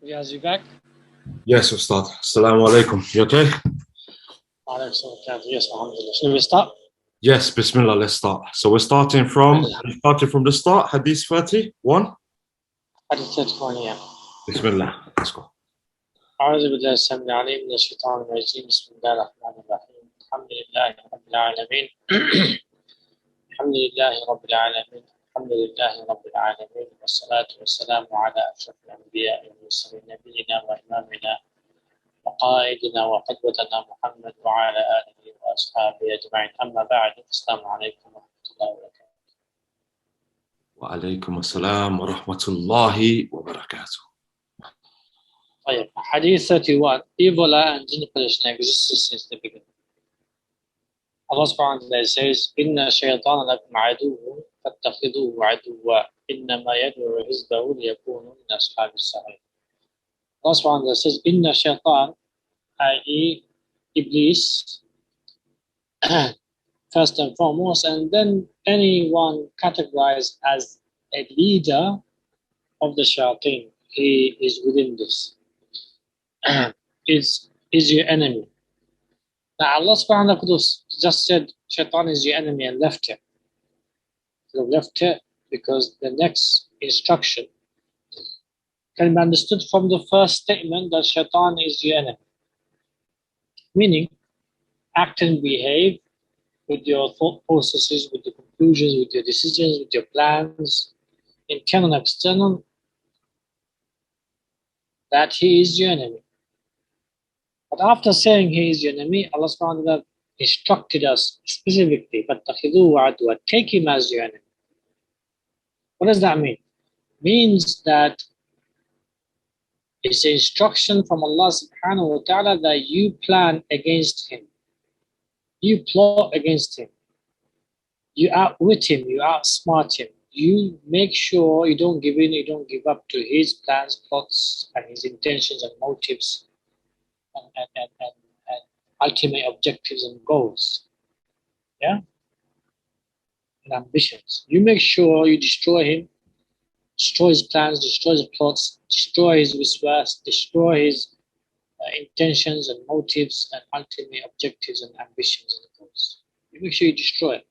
Is you back? Yes, Ustad. Assalamu alaikum. You okay? Yes, alhamdulillah. Shall we start? Yes, bismillah, let's start. So we're starting from the start, Hadith 31. Hadith 31, yeah. Bismillah, let's go. أعوذ بالله السميع العليم من الشيطان الرجيم بسم الله الرحمن الرحيم الحمد لله رب العالمين الحمد لله رب العالمين الحمد لله رب العالمين والصلاة والسلام على أشرف الأنبياء والمرسلين نبينا وإمامنا وقائدنا وقدوتنا محمد وعلى آله وأصحابه أجمعين أما بعد السلام عليكم ورحمة الله وبركاته. وعليكم السلام ورحمة الله وبركاته. طيب, Hadith 31, evil and jinn-possession existed since the beginning. Allah subhanahu wa ta'ala says, إِنَّ الشَّيْطَانَ لَكُمْ عَدُوٌّ فَاتَّخِذُوهُ عَدُوًّا إِنَّمَا يَدْعُو حِزْبَهُ لِيَكُونُوا مِنْ أَصْحَابِ السَّعِيرِ. Allah subhanahu wa ta'ala says, إِنَّ الشَّيْطَانَ, i.e. Iblis, first and foremost, and then anyone categorized as a leader of the shayateen, he is within this. is your enemy. Now Allah subhanahu wa ta'ala just said shaitan is your enemy and left it. So left it because the next instruction can be understood from the first statement that shaitan is your enemy. Meaning, act and behave with your thought processes, with your conclusions, with your decisions, with your plans, internal and external, that he is your enemy. But after saying he is your enemy, Allah subhanahu wa ta'ala instructed us specifically, فَاتَّخِذُوهُ عَدُوًّا, take him as your enemy. What does that mean? It means that it's an instruction from Allah subhanahu wa ta'ala that you plan against him. You plot against him. You outwit him, you outsmart him. You make sure you don't give in, you don't give up to his plans, plots, and his intentions and motives. And ultimate objectives and goals, yeah, and ambitions. You make sure you destroy him, destroy his plans, destroy his plots, destroy his wiswas, destroy his intentions and motives and ultimate objectives and ambitions and goals. You make sure you destroy it.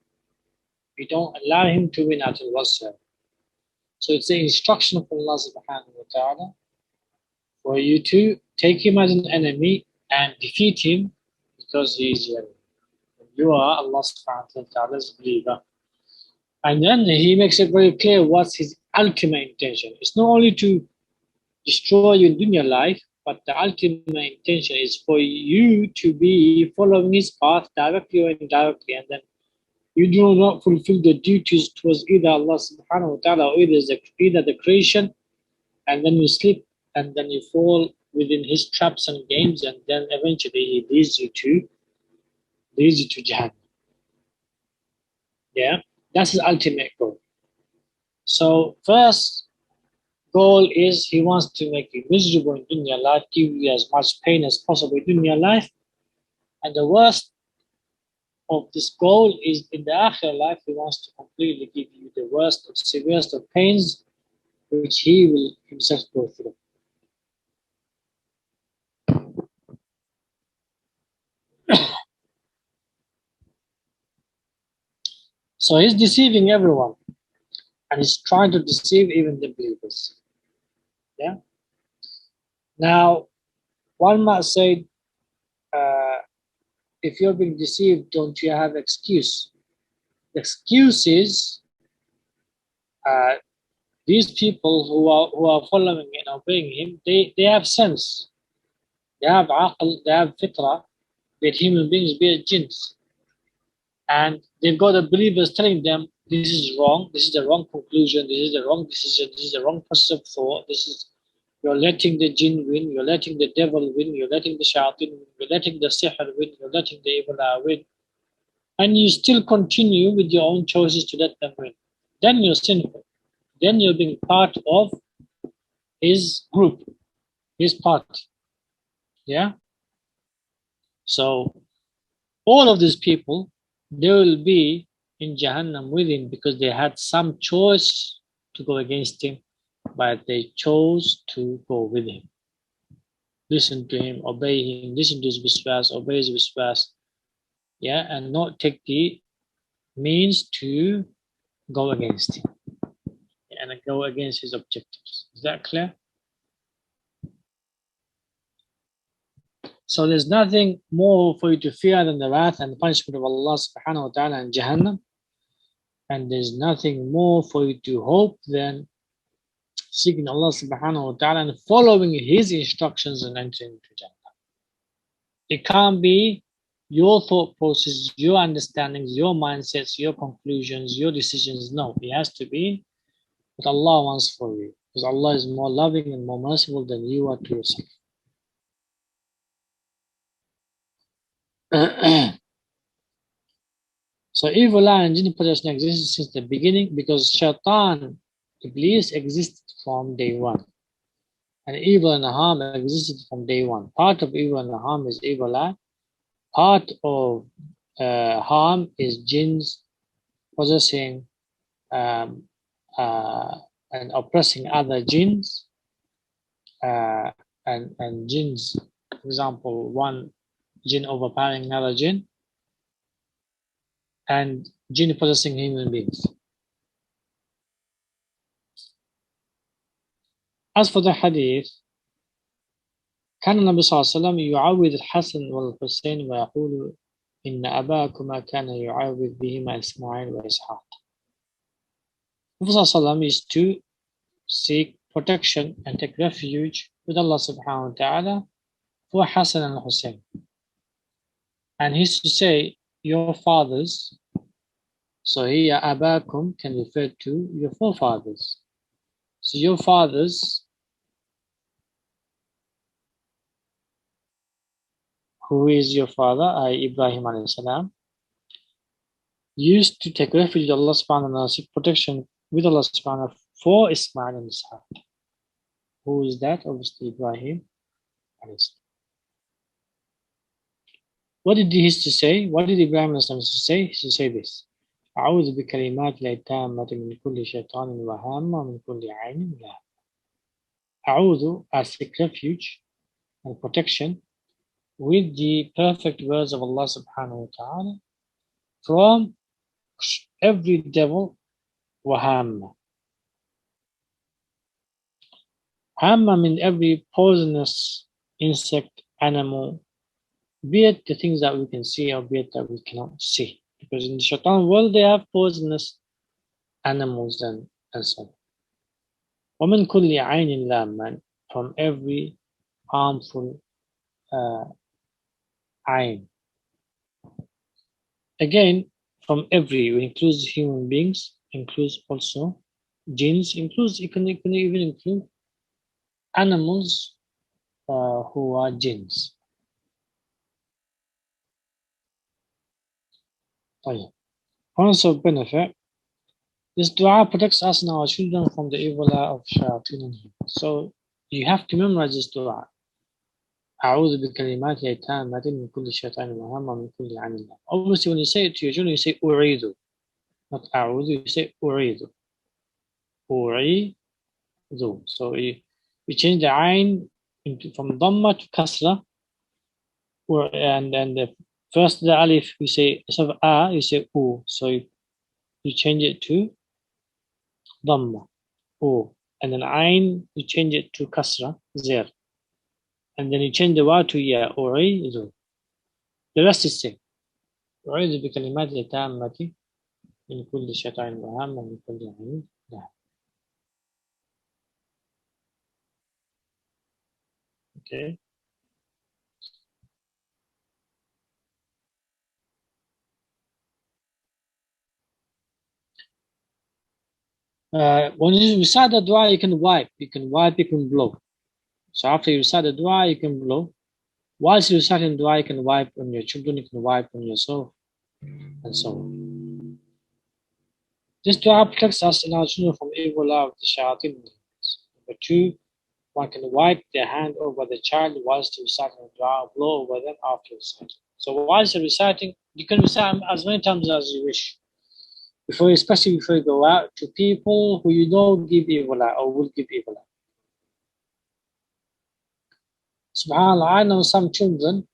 You don't allow him to win out of whatsoever. So it's the instruction from Allah subhanahu wa ta'ala for you to take him as an enemy and defeat him because he is your enemy. You are Allah subhanahu wa ta'ala's believer. And then he makes it very clear what's his ultimate intention. It's not only to destroy you in dunya life, but the ultimate intention is for you to be following his path directly or indirectly, and then you do not fulfill the duties towards either Allah subhanahu wa ta'ala or either the creation, and then you slip and then you fall within his traps and games, and then eventually he leads you to Jahannam. Yeah, that's his ultimate goal. So first goal is he wants to make you miserable in dunya life, give you as much pain as possible in dunya life, and the worst of this goal is in the akhirah life, he wants to completely give you the worst of severest of pains, which he will himself go through. So he's deceiving everyone, and he's trying to deceive even the believers. Yeah. Now, one might say, if you're being deceived, don't you have excuse? The excuse is these people who are following and obeying him, they have sense, they have aql, they have fitrah, be it human beings, be it jinns, and they've got the believers telling them this is wrong, this is the wrong conclusion, this is the wrong decision, this is the wrong process of thought, this is you're letting the jinn win, you're letting the devil win, you're letting the shaytan win, you're letting the sihr win, you're letting the evil eye win, and you still continue with your own choices to let them win. Then you're sinful. Then you're being part of his group, his party. Yeah? So all of these people, they will be in Jahannam with him because they had some choice to go against him, but they chose to go with him. Listen to him, obey him, listen to his viswas, obey his viswas, yeah, and not take the means to go against him and go against his objectives. Is that clear? So there's nothing more for you to fear than the wrath and the punishment of Allah subhanahu wa ta'ala and Jahannam. And there's nothing more for you to hope than seeking Allah subhanahu wa ta'ala and following his instructions and entering into Jannah. It can't be your thought process, your understandings, your mindsets, your conclusions, your decisions. No, it has to be what Allah wants for you. Because Allah is more loving and more merciful than you are to yourself. So evil eye and jinn-possession existed since the beginning because shaytan, Iblis, existed from day one. And evil and harm existed from day one. Part of evil and harm is evil eye. Part of harm is jinns possessing and oppressing other jinns. And jinns, for example, one jinn overpowering another jinn, and jinn possessing human beings. As for the hadith, كان النبي صلى الله عليه وسلم يعوذ الحسن والحسين ويقول إن أباكما كان يعوذ بهما إسماعيل وإسحاق. Prophet صلى الله عليه وسلم used to seek protection and take refuge with Allah subhanahu wa ta'ala for Hassan and Hussein. And he used to say, your fathers, so here Abakum can refer to your forefathers. So your fathers, who is your father, Ibrahim alayhi salam, used to take refuge with Allah subhanahu wa ta'ala, seek protection with Allah subhanahu wa ta'ala for Ismail and Ishaq. Who is that? Obviously Ibrahim alayhi salam. What did he used to say? What did Ibrahim alayhi salam used to say? He used to say this. أعوذ بكلمات الله التامة من كل شيطان وهامة ومن كل عين لامة. أعوذ, I seek refuge and protection with the perfect words of Allah subhanahu wa ta'ala from every devil وهامة. Hamma means every poisonous insect, animal, be it the things that we can see or be it that we cannot see. Because in the shaitan world, they have poisonous animals and so on. وَمِن كُلِّ عَيْنٍ لَامًّا, from every harmful ayn. Again, from every, it includes human beings, includes also jinns, it can even include animals who are jinns. Also benefit, this dua protects us and our children from the evil eye of shayateen and jinn. So you have to memorize this dua. أعوذ بكلمات التامة من كل شيطان وهمة من كل عين الله. Obviously, when you say it to your children, you say أعيذ, not أعوذ. You say أعيذ, أعيذ. So you change the ayn from dhamma to kasra, and then the first the alif you say instead of a you say u. So you change it to dhamma, u, and then ayn you change it to kasra, zir, and then you change the wa to ya, أعيذ. The rest is same. أعوذ بكلمات التامة من كل شيطان وهمة من كل عين. Okay. When you recite the dua, you can wipe, you can blow. So after you recite the dua, you can blow. Whilst you recite the dua, you can wipe on your children, you can wipe on yourself, and so on. This dua protects us and our children from evil eye of the shayateen. Number two, one can wipe their hand over the child whilst reciting the dua, blow over them after reciting. So whilst you're reciting, you can recite as many times as you wish. Especially before you go out to people who you know give evil eye or will give evil eye. SubhanAllah, I know some children,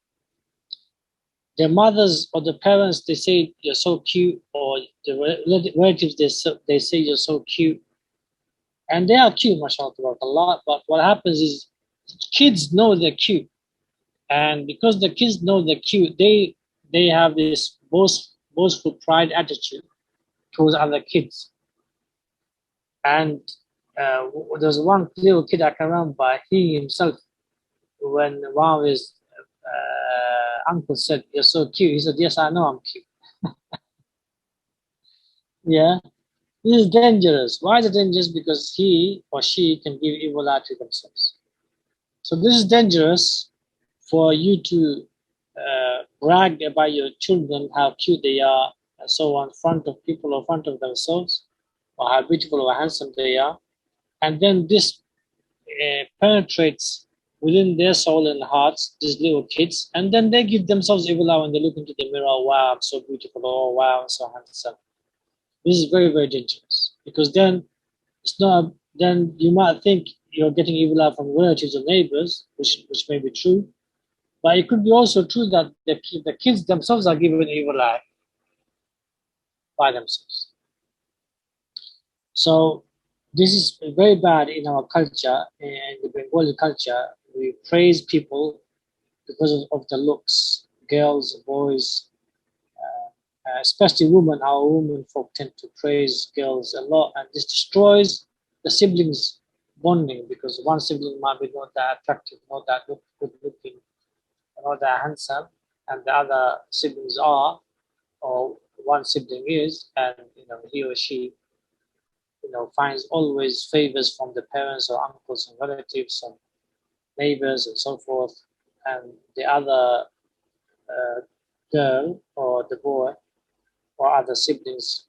their mothers or the parents, they say you're so cute, or the relatives, they say you're so cute. And they are cute, mashallah, a lot. But what happens is kids know they're cute. And because the kids know they're cute, they have this boastful pride attitude towards other kids. And there's one little kid I can remember, he himself, when one of his uncles said, "You're so cute," he said, "Yes, I know I'm cute." Yeah, this is dangerous. Why is it dangerous? Because he or she can give evil eye to themselves. So this is dangerous for you to brag about your children, how cute they are, and so on, in front of people or in front of themselves, or how beautiful or handsome they are. And then this penetrates within their soul and hearts, these little kids, and then they give themselves evil eye when they look into the mirror. Oh, wow, I'm so beautiful. Oh, wow, I'm so handsome. This is very, very dangerous, because then it's not. Then you might think you're getting evil eye from relatives or neighbors, which may be true, but it could be also true that the kids themselves are given evil eye by themselves. So this is very bad in our culture, in the Bengali culture. We praise people because of the looks, girls, boys, especially women. Our women folk tend to praise girls a lot, and this destroys the siblings' bonding, because one sibling might be not that attractive, not that good looking, not that handsome, and the other siblings are, or one sibling is, and he or she finds always favors from the parents or uncles and relatives and neighbors and so forth, and the other girl or the boy or other siblings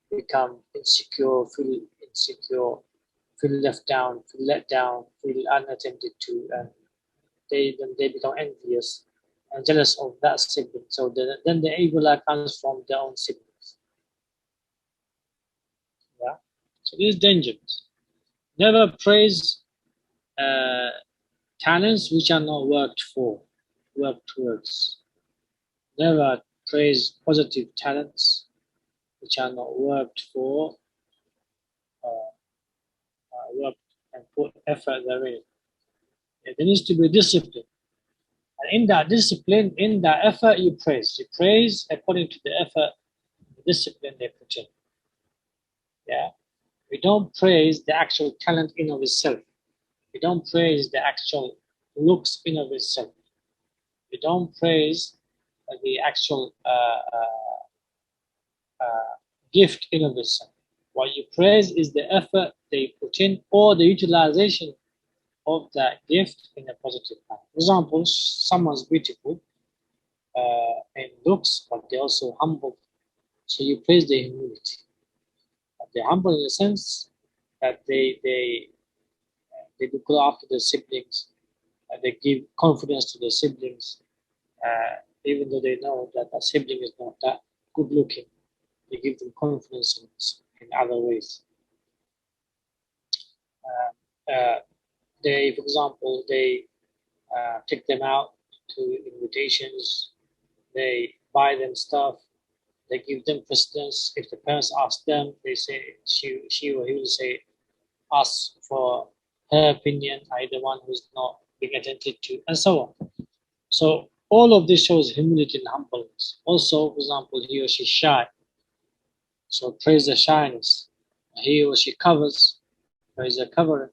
become insecure, feel left down, feel let down, feel unattended to, and they become envious and jealous of that sibling. So then the evil eye comes from their own siblings. Yeah. So this is dangerous. Never praise talents which are not worked towards. Never praise positive talents which are not worked for, worked and put effort therein. There needs to be discipline. And in that discipline, in that effort, you praise. You praise according to the effort, the discipline they put in. Yeah. We don't praise the actual talent in of itself. We don't praise the actual looks in of itself. We don't praise the actual gift in of itself. What you praise is the effort they put in, or the utilization of that gift in a positive manner. For example, someone's beautiful in looks, but they're also humble. So you praise their humility. They're humble in the sense that they look after their siblings, they give confidence to their siblings, even though they know that a sibling is not that good looking. They give them confidence in other ways. For example, they take them out to invitations, they buy them stuff, they give them precedence. If the parents ask them, they say she or he will say, ask for her opinion, I the one who's not being attended to, and so on. So all of this shows humility and humbleness. Also, for example, he or she shy. So praise the shyness. He or she covers, praise the covering,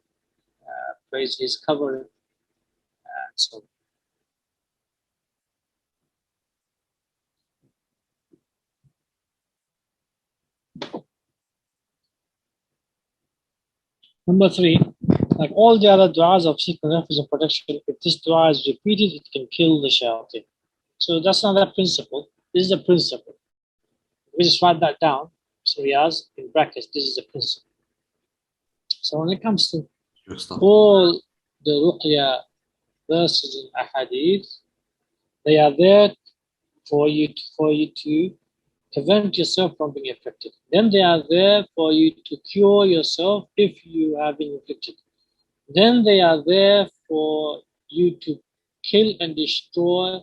praise his covering. So number 3, like all the other du'as of seeking refuge and protection, if this du'a is repeated, it can kill the shayateen. So that's not that principle. This is a principle. We just write that down. So he has in brackets, this is a principle. So when it comes to all the Ruqya verses in Hadith, they are there for you to prevent yourself from being affected. Then they are there for you to cure yourself if you have been afflicted. Then they are there for you to kill and destroy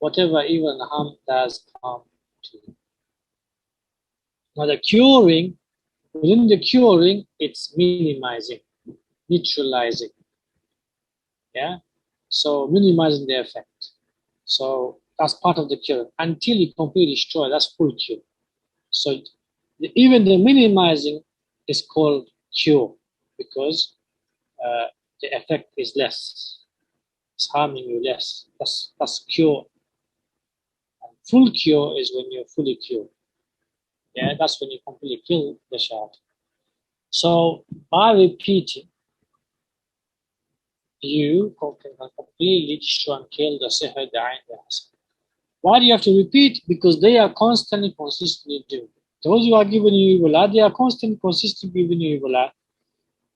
whatever evil and harm does come to you. Now the curing, within the curing, it's minimizing, neutralizing. Yeah? So minimizing the effect. So that's part of the cure. Until you completely destroy, that's full cure. So even the minimizing is called cure because the effect is less. It's harming you less. That's cure. And full cure is when you're fully cured. Yeah, that's when you completely kill the shayateen. So by repeating, you can completely destroy and kill the sihr, the ayn, the hasad. Why do you have to repeat? Because they are constantly, consistently doing it. Those who are giving you evil, they are constantly, consistently giving you evil,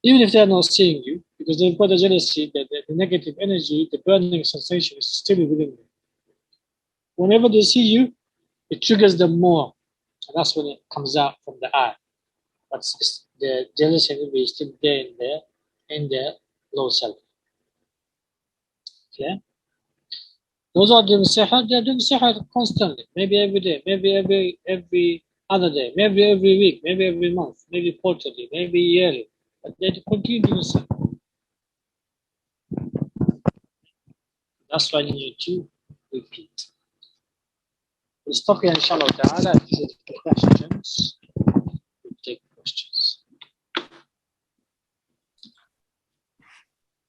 even if they are not seeing you, because they've got a jealousy, that the negative energy, the burning sensation is still within them. Whenever they see you, it triggers them more, and that's when it comes out from the eye. But the jealousy energy is still there in their low self. Okay? Those are doing sihr, they're doing sihr constantly, maybe every day, maybe every other day, maybe every week, maybe every month, maybe quarterly, maybe yearly. But they continue doing sihr. That's why you need to repeat. We'll stop here, inshallah ta'ala. If you have questions, we'll take questions.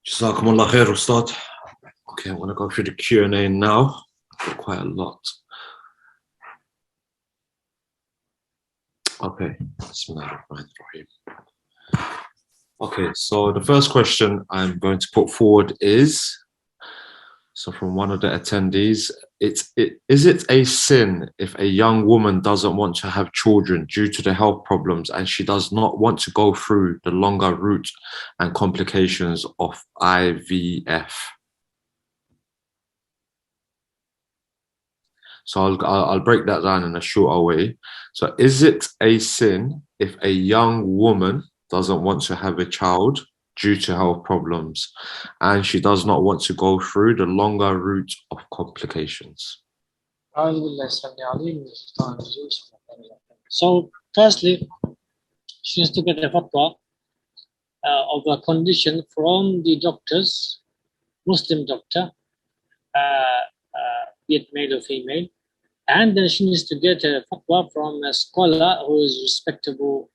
Jazakumullah khair, Ustad. Okay, I want to go through the Q&A now. Got quite a lot. Okay, Bismillahirrahmanirrahim. Okay, so the first question I'm going to put forward is, so from one of the attendees, is it a sin if a young woman doesn't want to have children due to the health problems and she does not want to go through the longer route and complications of IVF? So I'll break that down in a shorter way. So is it a sin if a young woman doesn't want to have a child due to health problems and she does not want to go through the longer route of complications? So firstly, she needs to get a fatwa of a condition from the doctors, Muslim doctor, be it male or female, and then she needs to get a fatwa from a scholar who is respectable,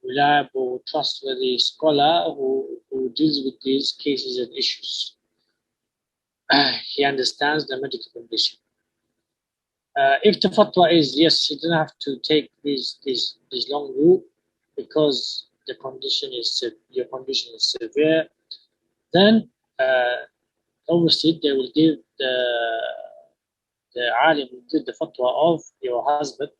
reliable, trustworthy scholar who deals with these cases and issues. He understands the medical condition. If the fatwa is yes, you don't have to take this long route because the condition is your condition is severe, then obviously they will give the alim will give the fatwa of your husband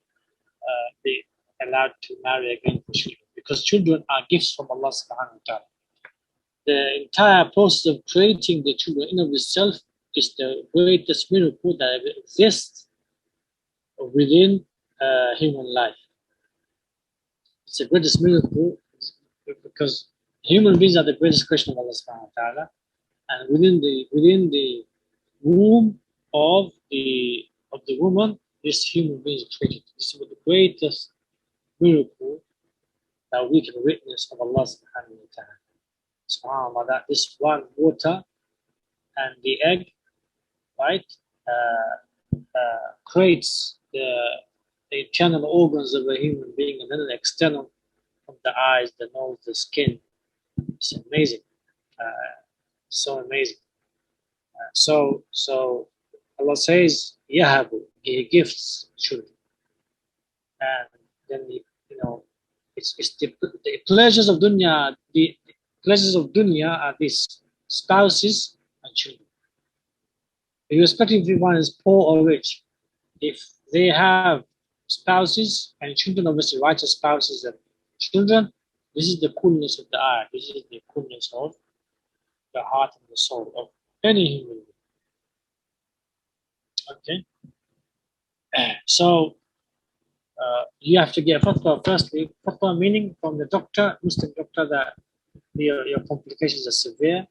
be allowed to marry again for children, because children are gifts from Allah subhanahu wa ta'ala. The entire process of creating the children in of itself is the greatest miracle that exists within human life. It's the greatest miracle because human beings are the greatest creation of Allah subhanahu wa ta'ala, and within the womb of the woman, this human being is created. This is the greatest miracle that we can witness of Allah subhanahu wa ta'ala. SubhanAllah, that this one water and the egg, right, creates the internal organs of a human being, and then the external from the eyes, the nose, the skin. It's amazing, so amazing. So Allah says, Yahabu, He gifts children, and then it's the pleasures of dunya. The pleasures of dunya are these: spouses and children. Irrespective if one is poor or rich, if they have spouses and children, obviously righteous spouses and children, this is the coolness of the eye. This is the coolness of the heart and the soul of any human being. Okay, so you have to get fatwa firstly. Fatwa meaning from the doctor, Muslim doctor, that your complications are severe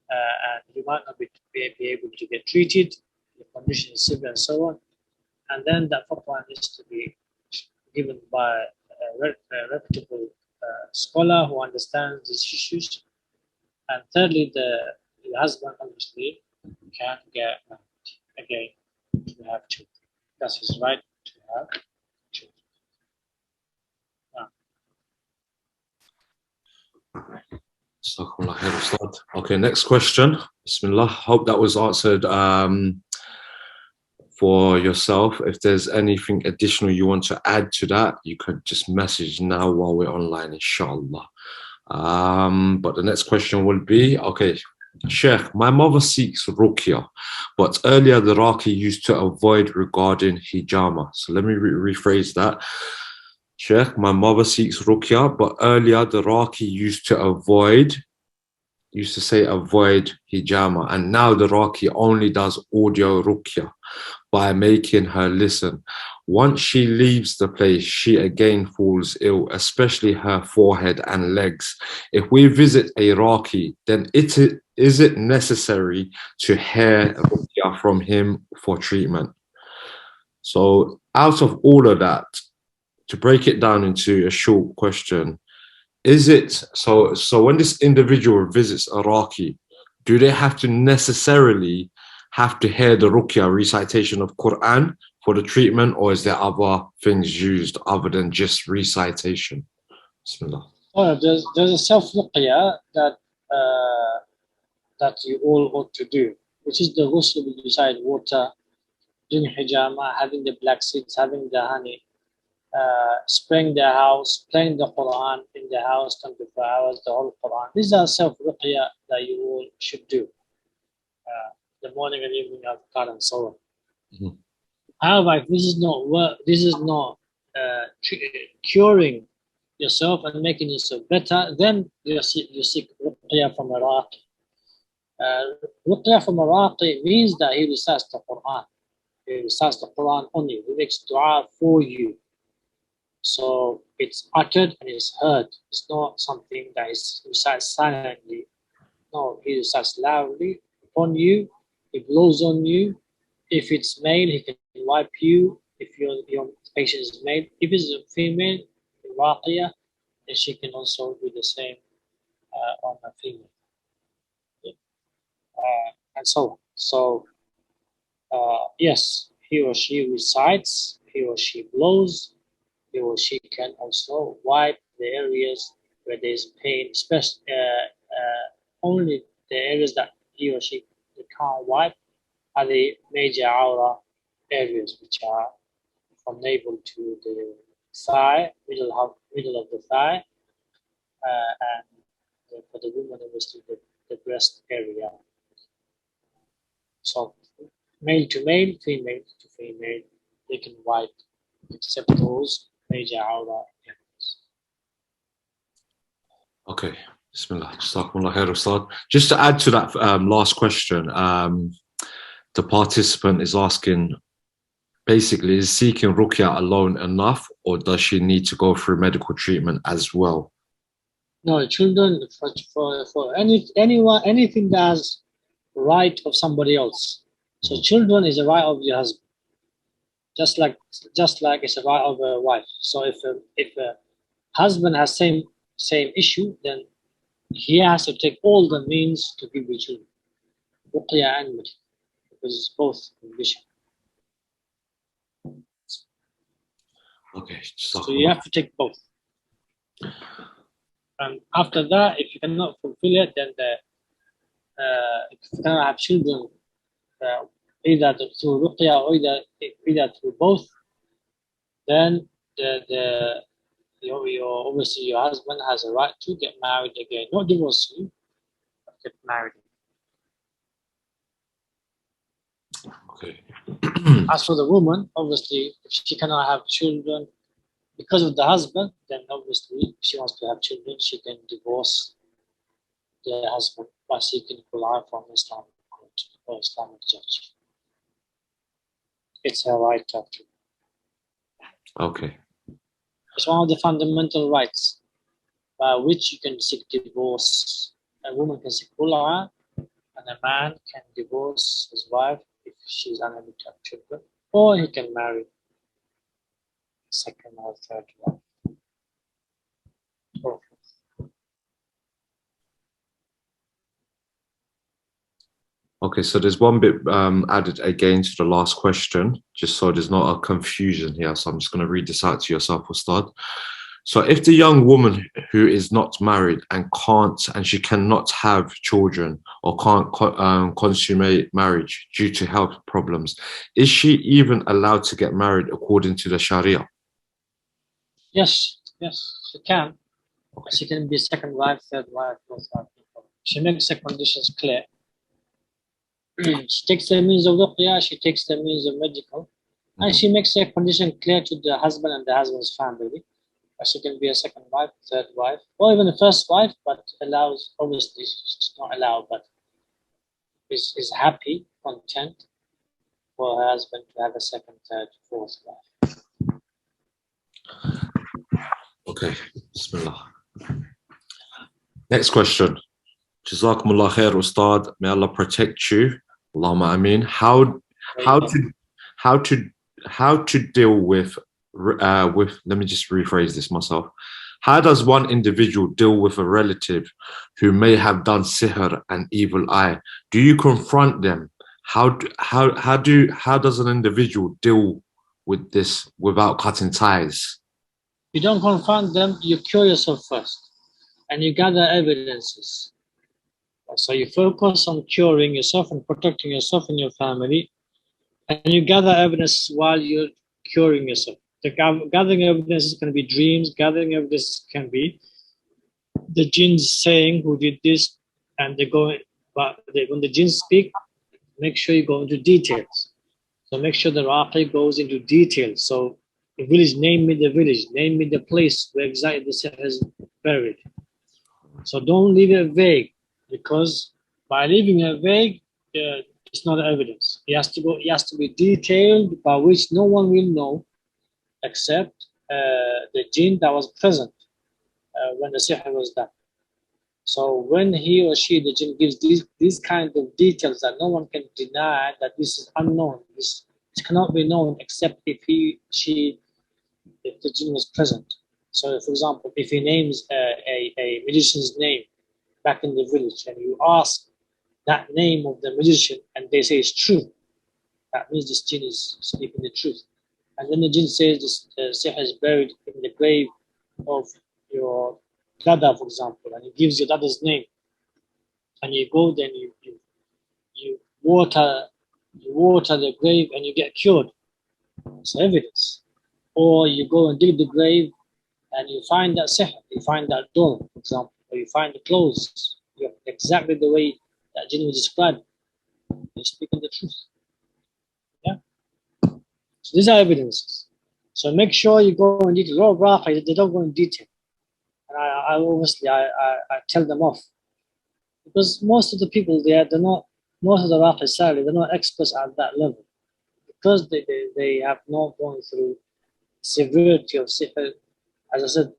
and you might not be able to get treated. The condition is severe and so on. And then that fatwa needs to be given by a reputable scholar who understands these issues. And thirdly, the husband obviously can get again to have children. That's his right to have children. Okay, next question. Bismillah. Hope that was answered for yourself. If there's anything additional you want to add to that, you could just message now while we're online, inshallah. But the next question will be, okay, Sheikh, my mother seeks Ruqya, but earlier the Raqi used to avoid regarding hijama. So let me rephrase that. Sheikh, my mother seeks Ruqya, but earlier the Raqi used to say avoid hijama, and now the Raqi only does audio Ruqya by making her listen. Once she leaves the place, she again falls ill, especially her forehead and legs. If we visit a Raqi, then is it necessary to hear Ruqya from him for treatment? So out of all of that, to break it down into a short question, is it so when this individual visits a Raqi, do they have to necessarily have to hear the Ruqya recitation of Quran for the treatment, or is there other things used other than just recitation? Bismillah. Oh, there's a self-Ruqya that you all ought to do, which is the ghusl beside water, doing hijama, having the black seeds, having the honey, spraying the house, playing the Quran in the house 24 hours, the whole Quran. These are self-ruqya that you all should do. The morning and evening adhkar and so on. Mm-hmm. However, if this is not curing yourself and making yourself better, then you seek ruqya from a raqi. Ruqya from a raqi means that he recites the Quran. He recites the Quran only. He makes dua for you. So it's uttered and it's heard. It's not something that is recited silently. No, he recites loudly upon you. He blows on you. If it's male, he can wipe you. If your patient is male, if it's a female, Raqiyah, then she can also do the same on a female. And so on. So yes, he or she recites, he or she blows, he or she can also wipe the areas where there is pain, especially only the areas that he or she can't wipe are the major aura areas, which are from navel to the thigh, middle of the thigh, and for the woman, obviously the the breast area. So male to male, female to female, they can wipe except those major awra areas. Okay. Bismillah. Jazakumullah khair, Ustad. Just to add to that last question, the participant is asking, basically, is seeking Ruqya alone enough, or does she need to go through medical treatment as well? No, children, for anything that has right of somebody else. So children is a right of your husband, just like it's a right of a wife. So if a husband has same issue, then he has to take all the means to give you children, Ruqya and medical, because it's both condition. Okay. So you have to take both. And after that, if you cannot fulfill it, then if you cannot have children, either through Ruqya or either through both, then obviously your husband has a right to get married again, not divorce you, but get married. Okay. As for the woman, obviously, if she cannot have children because of the husband, then obviously, if she wants to have children, she can divorce the husband by seeking khula from Islamic court or Islamic judge. It's her right to have children. Okay. It's one of the fundamental rights by which you can seek divorce. A woman can seek khula, and a man can divorce his wife if she's unable to have children, or he can marry second or third wife. Okay, so there's one bit added again to the last question, just so there's not a confusion here. So I'm just going to read this out to yourself, Ustad. So if the young woman who is not married and she cannot have children or can't consummate marriage due to health problems, is she even allowed to get married according to the Sharia? Yes, she can. Okay. She can be second wife, third wife, fourth wife. She makes the conditions clear. She takes the means of Ruqya, she takes the means of medical, and she makes the condition clear to the husband and the husband's family. She can be a second wife, third wife, or even a first wife, but allows, obviously, she's not allowed, but is happy, content for her husband to have a second, third, fourth wife. Okay, Bismillah. Next question. Jazakumullah khair, Ustad. May Allah protect you. Allahumma ameen. How to deal with let me just rephrase this myself. How does one individual deal with a relative who may have done sihr and evil eye? Do you confront them? How does an individual deal with this without cutting ties? You don't confront them, you cure yourself first, and you gather evidences. So you focus on curing yourself and protecting yourself and your family, and you gather evidence while you're curing yourself. The gathering evidence can be dreams, gathering evidence can be the jinns saying who did this, and when the jinns speak, make sure you go into details. So make sure the Raqi goes into details. So the village, name me the village, name me the place where exactly the sihr is buried. So don't leave it vague, because by leaving it vague, it's not evidence. It has to be detailed, by which no one will know except the jinn that was present when the sihr was done. So when he or she, the jinn, gives these kind of details that no one can deny that this is unknown, this cannot be known except if if the jinn was present. So, for example, if he names a magician's name back in the village, and you ask that name of the magician, and they say it's true, that means this jinn is speaking the truth. And then the jinn says this sihr is buried in the grave of your dada, for example, and he gives your dada's name, and you go then you water the grave and you get cured. It's evidence. Or you go and dig the grave and you find that sihr, you find that door, for example, or you find the clothes, the exactly the way that jinn was described. They're speaking the truth. Yeah. So these are evidences. So make sure you go in detail. A lot of Rafi, they don't go in detail. And I obviously I tell them off. Because most of the people they're not, most of the Rafi sadly, they're not experts at that level. Because they have not gone through severity of sihr. As I said,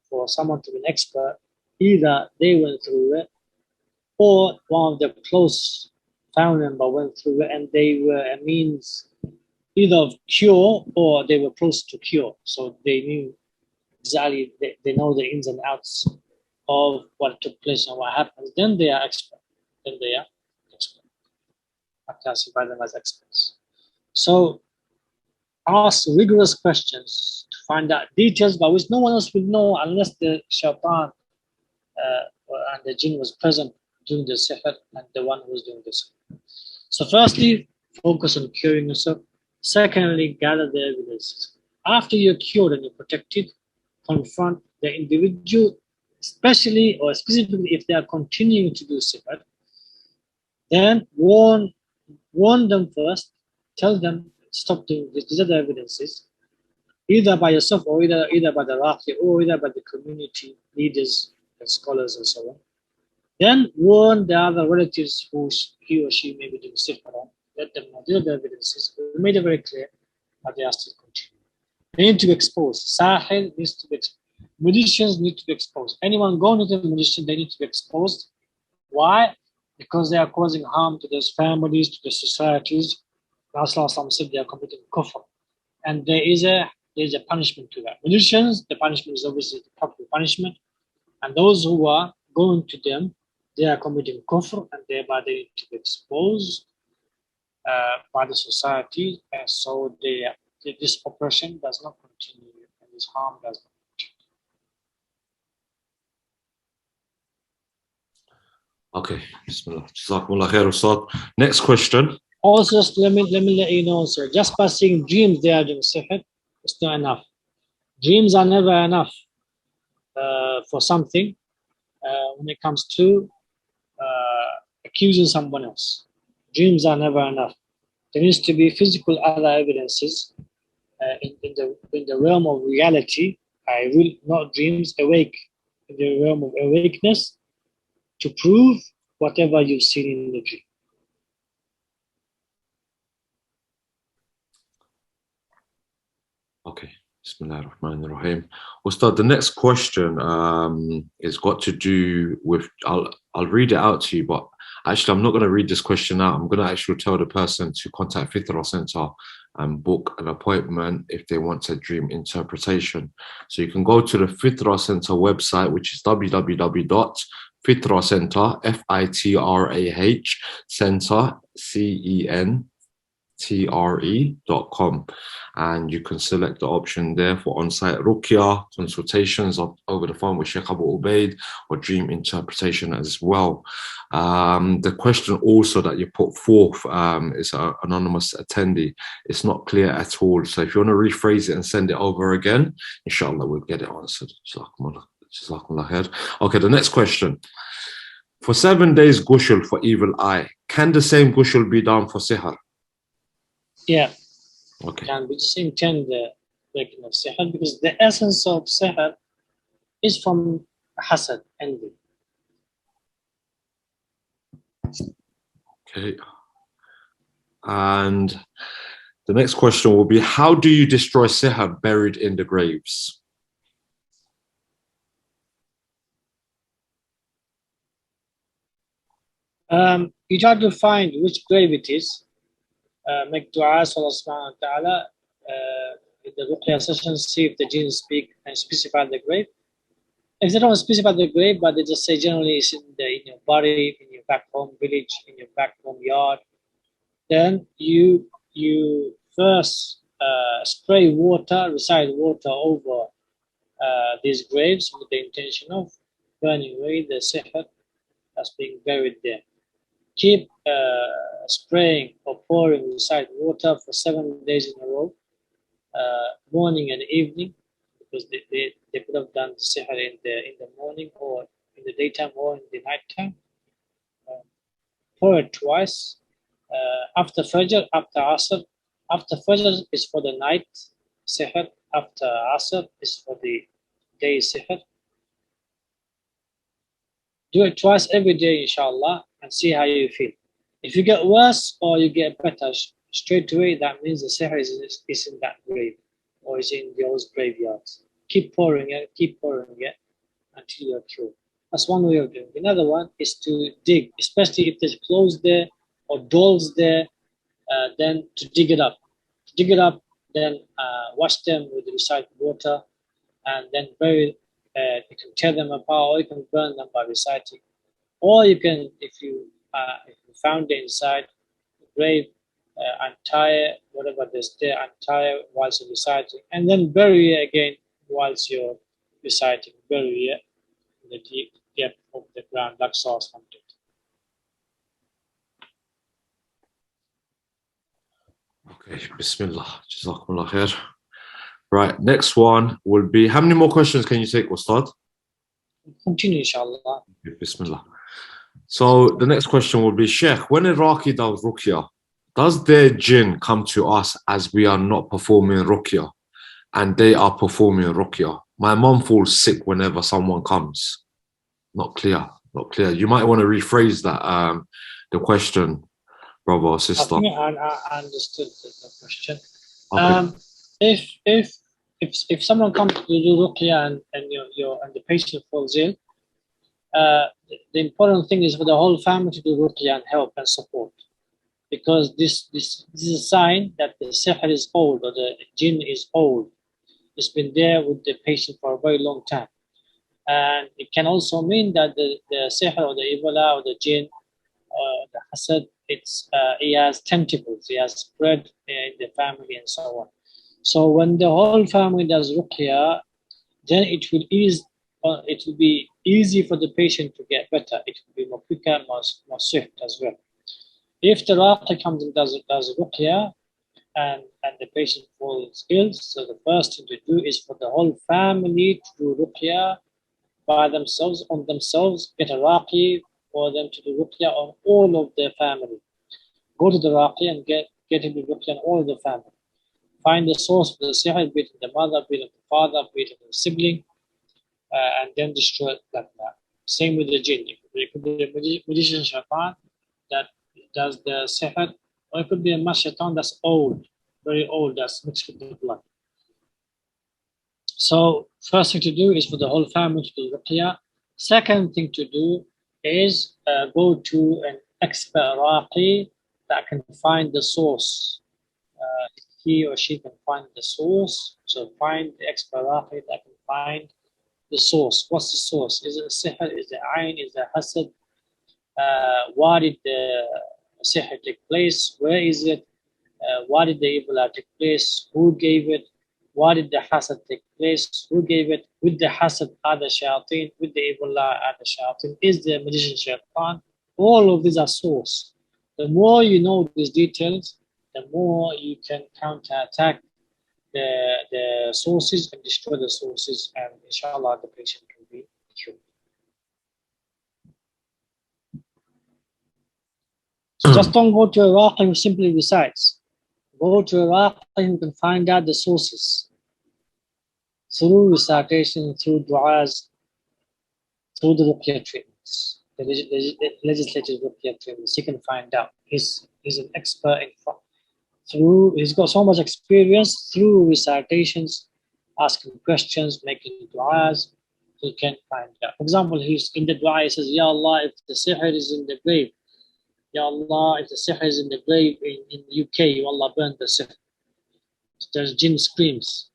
for someone to be an expert, either they went through it or one of their close family member went through it and they were a means either of cure or they were close to cure. So they knew exactly, they know the ins and outs of what took place and what happens. Then they are expert. Then they are expert. I classify them as experts. So ask rigorous questions to find out details by which no one else will know unless the shaytan and the jinn was present doing the sihr and the one who was doing this. So firstly, focus on curing yourself. Secondly, gather the evidence. After you're cured and you're protected, confront the individual, especially or specifically if they are continuing to do sihr. Then warn them first. Tell them stop doing this. These are the evidences, either by yourself or either by the Rafi or either by the community leaders and scholars and so on. Then warn the other relatives who he or she may be doing sihr on. Let them know. These are the evidences. We made it very clear, but they are still continuing. They need to be exposed. Sahil needs to be exposed. Magicians need to be exposed. Anyone going to the magician, they need to be exposed. Why? Because they are causing harm to their families, to their societies. Rasulullah said they are committing kufr. And there is a punishment to that. Magicians, the punishment is obviously the proper punishment. And those who are going to them, they are committing kufr and thereby they need to be exposed by the society. And so this oppression does not continue and this harm does not. Okay, Bismillah. Jazakumullah khair, Ustad. Next question. Also, just let me let you know, sir. Just by seeing dreams, they are doing sihr. It's not enough. Dreams are never enough for something when it comes to accusing someone else. Dreams are never enough. There needs to be physical other evidences in the realm of reality. I will not dreams awake in the realm of awakeness to prove whatever you've seen in the dream. Okay. Bismillah ar-Rahman ar-Rahim. Ustad, the next question is got to do with, I'll read it out to you, but actually I'm not going to read this question out. I'm going to actually tell the person to contact Fitrah Center and book an appointment if they want a dream interpretation. So you can go to the Fitrah Center website, which is www.fitrahcenter, F-I-T-R-A-H, center, CENTRE.com, and you can select the option there for on-site Ruqya, consultations over the phone with Shaykh Abu Ubaid, or dream interpretation as well. The question also that you put forth is an anonymous attendee. It's not clear at all. So if you want to rephrase it and send it over again, inshallah, we'll get it answered. Jazakumullah khair. Okay, the next question. For 7 days ghusl for evil eye, can the same ghusl be done for sihr? Yeah. Okay. Can be the same 10 the breaking of sihr, because the essence of sihr is from hasad, envy. Okay. And the next question will be, how do you destroy sihr buried in the graves? You try to find which grave it is. Make dua, Allah subhanahu wa ta'ala, in the Ruqya session, see if the jinn speak and specify the grave. If they don't specify the grave, but they just say generally it's in your body, in your back home village, in your back home yard, then you first spray water, recite water over these graves with the intention of burning away the sihr that's being buried there. Keep spraying or pouring recite water for 7 days in a row, morning and evening, because they could have done the sihr in the morning or in the daytime or in the nighttime. pour it twice. After Fajr, after Asr. After Fajr is for the night sihr. After Asr is for the day sihr. Do it twice every day, inshallah, and see how you feel. If you get worse or you get better straight away, that means the sihr is in that grave or is in those graveyards. Keep pouring it until you're cured. That's one way of doing it. Another one is to dig, especially if there's clothes there or dolls there, then to dig it up. To dig it up, then wash them with recycled water, and then bury. You can tear them apart, or you can burn them by reciting, or you can, if you found it inside the grave, untie whatever there's there, untie it whilst you're reciting, and then bury it again whilst you're reciting. Bury it in the deep depth of the ground, like sauce from it. Okay, Bismillah. Jazakumullah khair. Right, next one will be, how many more questions can you take, Ustad? Continue, inshallah. Okay, Bismillah. So the next question will be, Sheikh, when Iraqi does Ruqya, does their jinn come to us as we are not performing Ruqya and they are performing Ruqya? My mom falls sick whenever someone comes. Not clear. You might want to rephrase that, the question, brother or sister. I think I understood the question. Okay. If someone comes to do Ruqya and the patient falls ill, the important thing is for the whole family to do Ruqya and help and support, because this is a sign that the sihr is old, or the jinn is old. It's been there with the patient for a very long time, and it can also mean that the sihr or the evil or the jinn or the hasad, he has tentacles, he has spread in the family and so on. So when the whole family does Ruqya, then it will be easy for the patient to get better. It will be more quicker, more swift as well. If the Raqi comes and does Ruqya and the patient falls ill, so the first thing to do is for the whole family to do Ruqya by themselves, on themselves, get a Raqi for them to do Ruqya on all of their family. Go to the Raqi and get him to do Ruqya on all of the family. Find the source of the sihr, be it the mother, be it the father, be it the sibling, and then destroy it like that. Same with the jinn. It could be a magician shaytan that does the sihr, or it could be a shaytan that's old, very old, that's mixed with the blood. So first thing to do is for the whole family to do Ruqya. Second thing to do is go to an expert Raqi that can find the source. He or she can find the source. So find the expert Raqi that can find the source. What's the source? Is it a sihr? Is it ayn? Is it hasad? Why did the sihr take place? Where is it? Why did the evil take place? Who gave it? Why did the hasad take place? Who gave it? With the hasad are the shayateen, with the evil are the shayateen. Is the magician shaytan? All of these are source. The more you know these details, the more you can counterattack the sources and destroy the sources, and inshallah the patient can be cured. So just don't go to a Raqi who simply recites. Go to a Raqi who can find out the sources through recitation, through du'as, through the Ruqya treatments, the legislative Ruqya treatments. He can find out. He's an expert in he's got so much experience through recitations, asking questions, making du'as. He can find out. For example, he's in the du'a, he says, Ya Allah, if the sihr is in the grave, Ya Allah, if the sihr is in the grave in UK, Ya Allah, burn the sihr. There's jinn screams.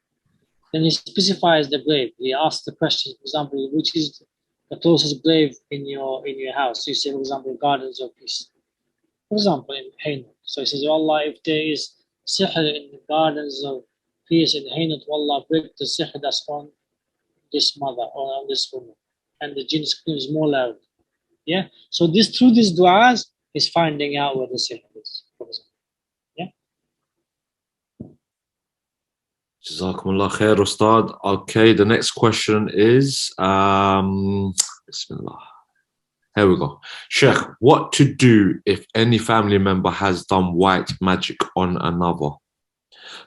Then he specifies the grave. He asks the question, for example, which is the closest grave in your house? You say, for example, Gardens of Peace. For example, in Hainut. So he says, Ya Allah, if there is sihr in the Gardens of Peace in Hainut, Allah, break the sihr that's on this mother or on this woman. And the jinn screams more loud. Yeah? So through these du'as, is finding out where the sihr is, for example. Yeah? Jazakumullah khair, Ustad. Okay, the next question is, Bismillah. Here we go. Sheikh, what to do if any family member has done white magic on another?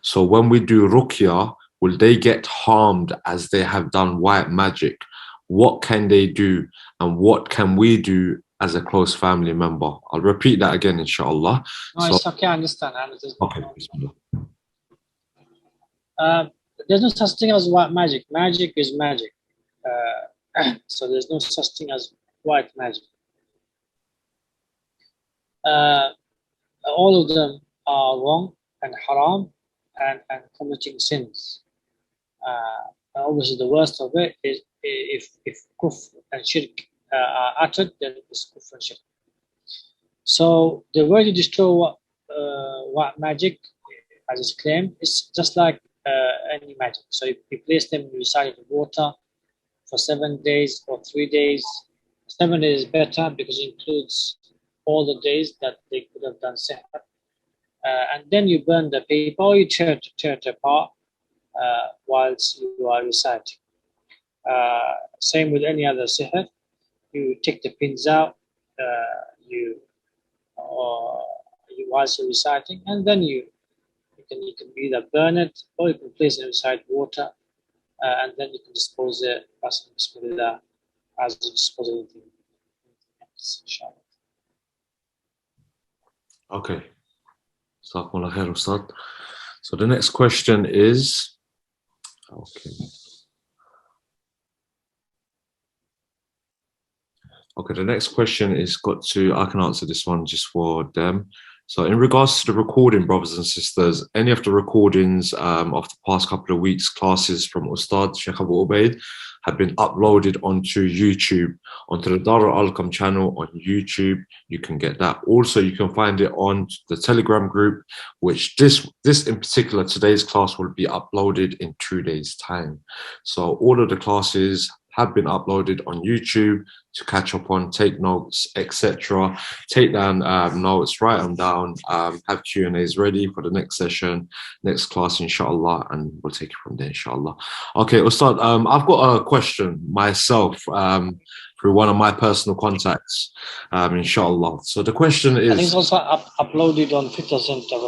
So when we do Ruqya, will they get harmed as they have done white magic? What can they do? And what can we do as a close family member? I'll repeat that again, inshallah. No, it's okay, I understand. Okay, bismillah. There's no such thing as white magic. Magic is magic. So there's no such thing as white magic. All of them are wrong and haram and committing sins. And obviously, the worst of it is if kufr and shirk are uttered, then it's kufr and shirk. So the way to destroy white magic, as it's claimed, is just like any magic. So if you place them inside the water for 7 days or 3 days, 7 days is better because it includes all the days that they could have done sihr. And then you burn the paper or you tear it apart whilst you are reciting. Same with any other sihr. You take the pins out, whilst you're reciting, and then you can either burn it or you can place it inside water, and then you can dispose it as you dispose of anything else, inshallah. Okay. Jazakumullah khair, Ustad. So the next question is, okay, the next question is I can answer this one just for them. So in regards to the recording, brothers and sisters, any of the recordings of the past couple of weeks' classes from Ustad Shaykh Abu Ubaid have been uploaded onto YouTube, onto the Dar al-Alqam channel on YouTube. You can get that. Also, you can find it on the Telegram group, which this in particular, today's class will be uploaded in 2 days' time. So all of the classes have been uploaded on YouTube to catch up on, take notes, etc. Take down notes, write them down, have Q&As ready for the next session, next class, inshallah, and we'll take it from there, inshallah. Okay, Ustad, I've got a question myself through one of my personal contacts, inshallah. So the question is... I think it's also uploaded on Fitrah Center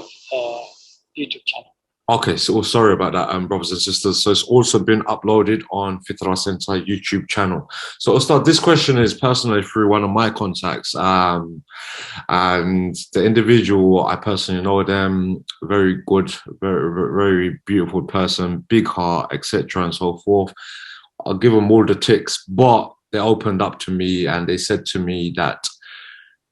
YouTube channel. Okay, so sorry about that, brothers and sisters. So it's also been uploaded on Fitrah Center YouTube channel. So I'll start. This question is personally through one of my contacts, and the individual, I personally know them, very good, very beautiful person, big heart, etc. and so forth. I'll give them all the ticks, but they opened up to me and they said to me that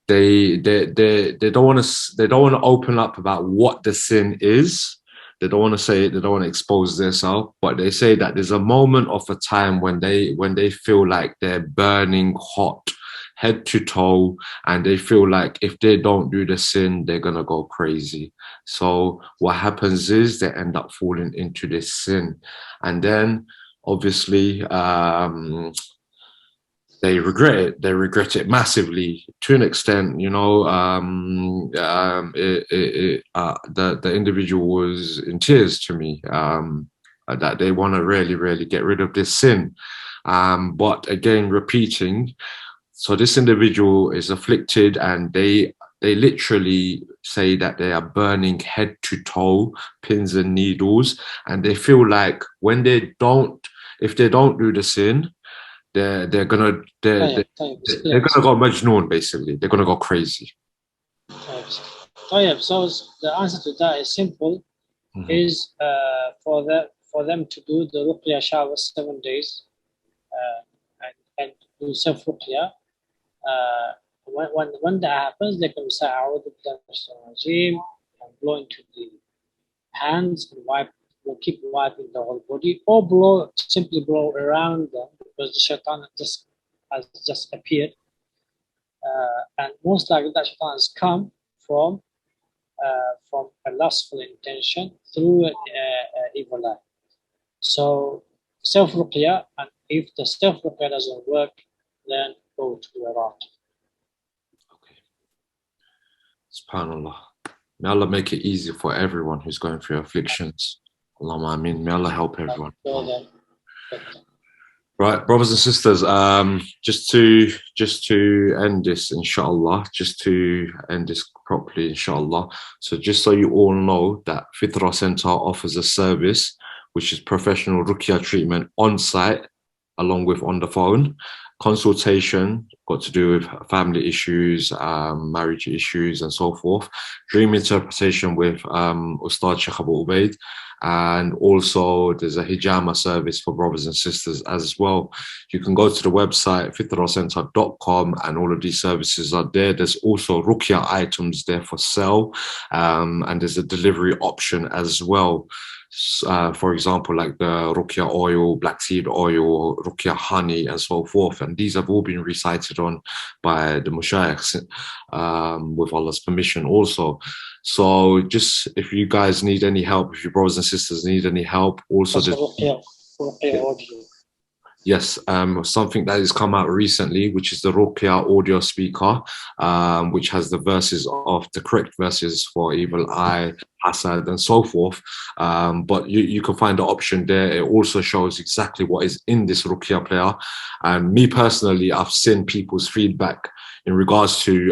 they don't want to open up about what the sin is. They don't want to say it, they don't want to expose themselves, but they say that there's a moment of a time when they feel like they're burning hot, head to toe, and they feel like if they don't do the sin, they're gonna go crazy. So what happens is they end up falling into this sin, and then obviously they regret it. They regret it massively to an extent, you know. The individual was in tears to me that they want to really get rid of this sin. But again, repeating, so this individual is afflicted and they literally say that they are burning head to toe, pins and needles, and they feel like when if they don't do the sin, they're gonna go majnoon, basically. They're gonna go crazy. So the answer to that is simple. Is for them to do the Ruqya shower 7 days and do self Ruqya. When that happens, they can recite A'udhu Billahi and blow into the hands and wipe. Will keep wiping the whole body, or simply blow around them because the shaitan has just appeared, and most likely that shaitan has come from a lustful intention through an evil eye. So self ruqya, and if the self ruqya doesn't work, then go to the Iraq. Okay. SubhanAllah. May Allah make it easy for everyone who's going through afflictions. Allahumma ameen. May Allah help everyone. Right, brothers and sisters, just to end this, inshallah, just to end this properly, inshallah. So just so you all know that Fitrah Center offers a service which is professional Ruqya treatment on site, along with on the phone. Consultation, got to do with family issues, marriage issues, and so forth. Dream interpretation with Ustad Shaykh Abu Ubaid. And also there's a hijama service for brothers and sisters as well. You can go to the website fitrahcenter.com and all of these services are there. There's also Ruqya items there for sale, and there's a delivery option as well. For example, like the Ruqya oil, black seed oil, Ruqya honey, and so forth. And these have all been recited on by the Mashaykhs with Allah's permission also. So just if you guys need any help, if your brothers and sisters need any help, also Ruqya audio. yes, something that has come out recently, which is the Ruqya audio speaker, which has the verses of the correct verses for evil eye, hasad, and so forth. But you can find the option there. It also shows exactly what is in this Ruqya player. And me personally, I've seen people's feedback in regards to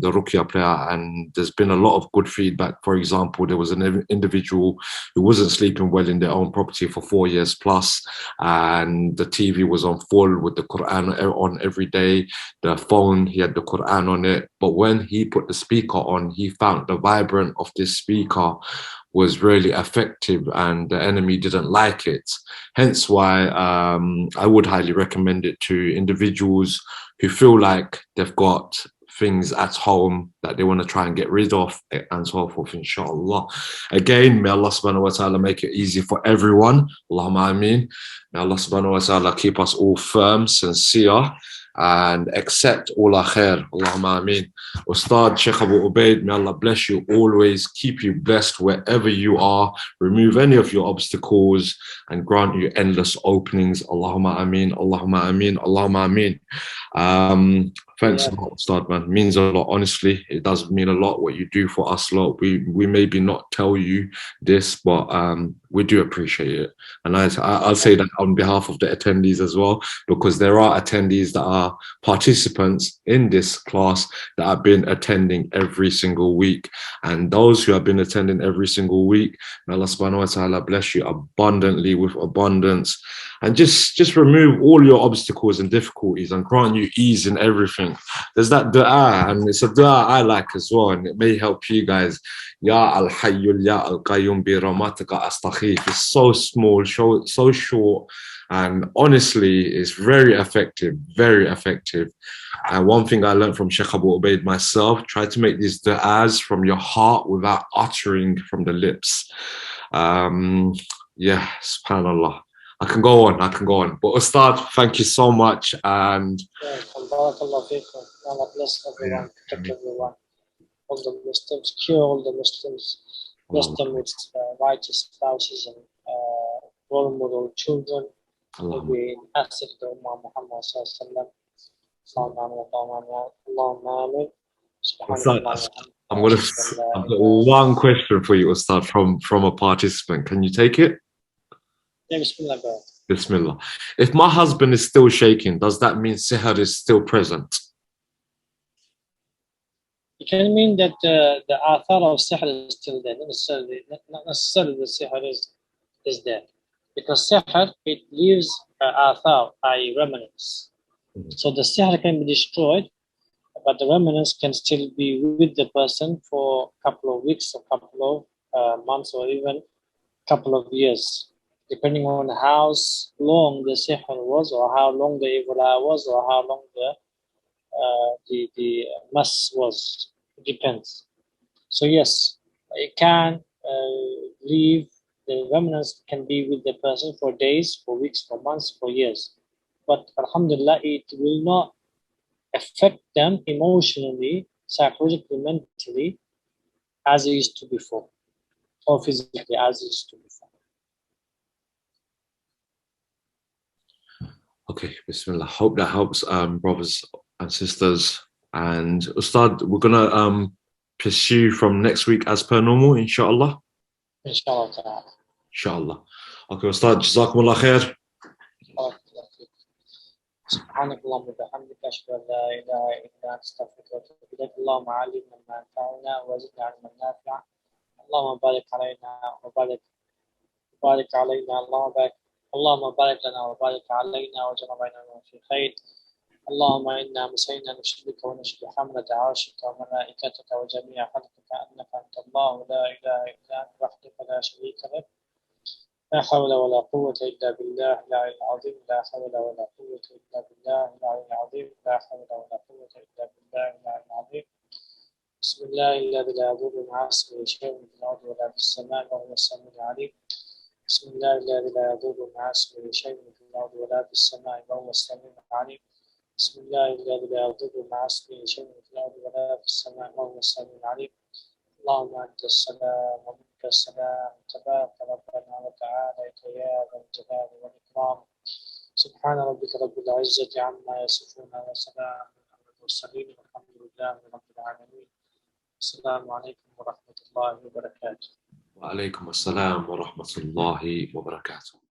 the Ruqya player, and there's been a lot of good feedback. For example, there was an individual who wasn't sleeping well in their own property for 4 years plus, and the TV was on full with the Quran on every day. The phone, he had the Quran on it, but when he put the speaker on, he found the vibrance of this speaker was really effective, and the enemy didn't like it. Hence why I would highly recommend it to individuals who feel like they've got things at home that they want to try and get rid of, and so forth, inshallah. Again, may Allah subhanahu wa ta'ala make it easy for everyone. Allahumma ameen. May Allah subhanahu wa ta'ala keep us all firm, sincere, and accept all our khair. Allahumma ameen. Ustad Shaykh Abu Ubaid, may Allah bless you always, keep you blessed wherever you are, remove any of your obstacles, and grant you endless openings. Allahumma ameen, Allahumma ameen, Allahumma ameen. Thanks a lot, Ustad, man. It means a lot, honestly. It does mean a lot what you do for us lot. We maybe not tell you this, but we do appreciate it. And I'll say that on behalf of the attendees as well, because there are attendees that are participants in this class that have been attending every single week. And those who have been attending every single week, may Allah subhanahu wa ta'ala bless you abundantly with abundance. And just remove all your obstacles and difficulties and grant you ease in everything. There's that dua, and it's a dua I like as well, and it may help you guys. Ya al-hayyul ya al-qayyum bi rahmatika astaghith. It's so small, so short, and honestly, it's very effective, very effective. And one thing I learned from Shaykh Abu Ubaid myself, try to make these du'as from your heart without uttering from the lips. Yeah, subhanallah. I can go on. But Ustad, thank you so much. And Allah bless everyone, protect everyone. All the Muslims, cure all the Muslims, bless them with righteous spouses and role model children. Maybe in Asif the Ummah Muhammad Sallallahu Alaihi Wasallam. I've got one question for you, Ustad, from a participant. Can you take it? Yeah, Bismillah, bro. Bismillah. If my husband is still shaking, does that mean sihr is still present? It can mean that the athar of sihr is still there, not necessarily the sihr is there. Because sihr, it leaves athar, i.e. remnants. So the sihr can be destroyed, but the remnants can still be with the person for a couple of weeks, a couple of months, or even a couple of years, depending on how long the sihr was, or how long the evil eye was, or how long the mass was. It depends. So yes, it can leave. The remnants can be with the person for days, for weeks, for months, for years. But alhamdulillah, it will not affect them emotionally, psychologically, mentally, as it used to before, or physically as it used to before. Okay, Bismillah. Hope that helps, brothers and sisters. And Ustad, we're gonna pursue from next week as per normal, inshallah. Inshallah. Inshallah. Okay, Ustad, Jazakumullah khair. سبحانك اللهم وبحمدك أشهد أن لا إله إلا أنت أستغفرك وأتوب إليك. اللهم علمنا ما ينفعنا وزدنا علما نافعا. اللهم بارك علينا وبارك علينا. اللهم بارك لنا وبارك علينا وجمع بيننا في خير. اللهم إنا مسينا نشهدك ونشهد حملة عرشك وملائكتك وجميع خلقك أنك أنت الله لا إله إلا أنت وحدك لا شريك لك. لا حول ولا قوة إلا بالله العلي العظيم. لا حول ولا قوة إلا بالله العلي العظيم. لا حول ولا قوة إلا بالله العلي العظيم. بسم الله الذي لا يضر مع اسمه شيء في الأرض ولا في السماء وهو السميع العليم. بسم الله الذي لا يضر مع اسمه شيء في الأرض ولا في السماء وهو السميع العليم. بسم الله الذي لا يضر مع اسمه شيء في الأرض ولا في السماء وهو السميع العليم. اللهم أنت السلام ومنك السلام تبارك ربنا وتعالى يا ذا الجلال والإكرام. سبحان ربك رب العزة عما يصفون وسلام على المرسلين والحمد لله رب العالمين. السلام عليكم ورحمة الله وبركاته. وعليكم السلام ورحمة الله وبركاته.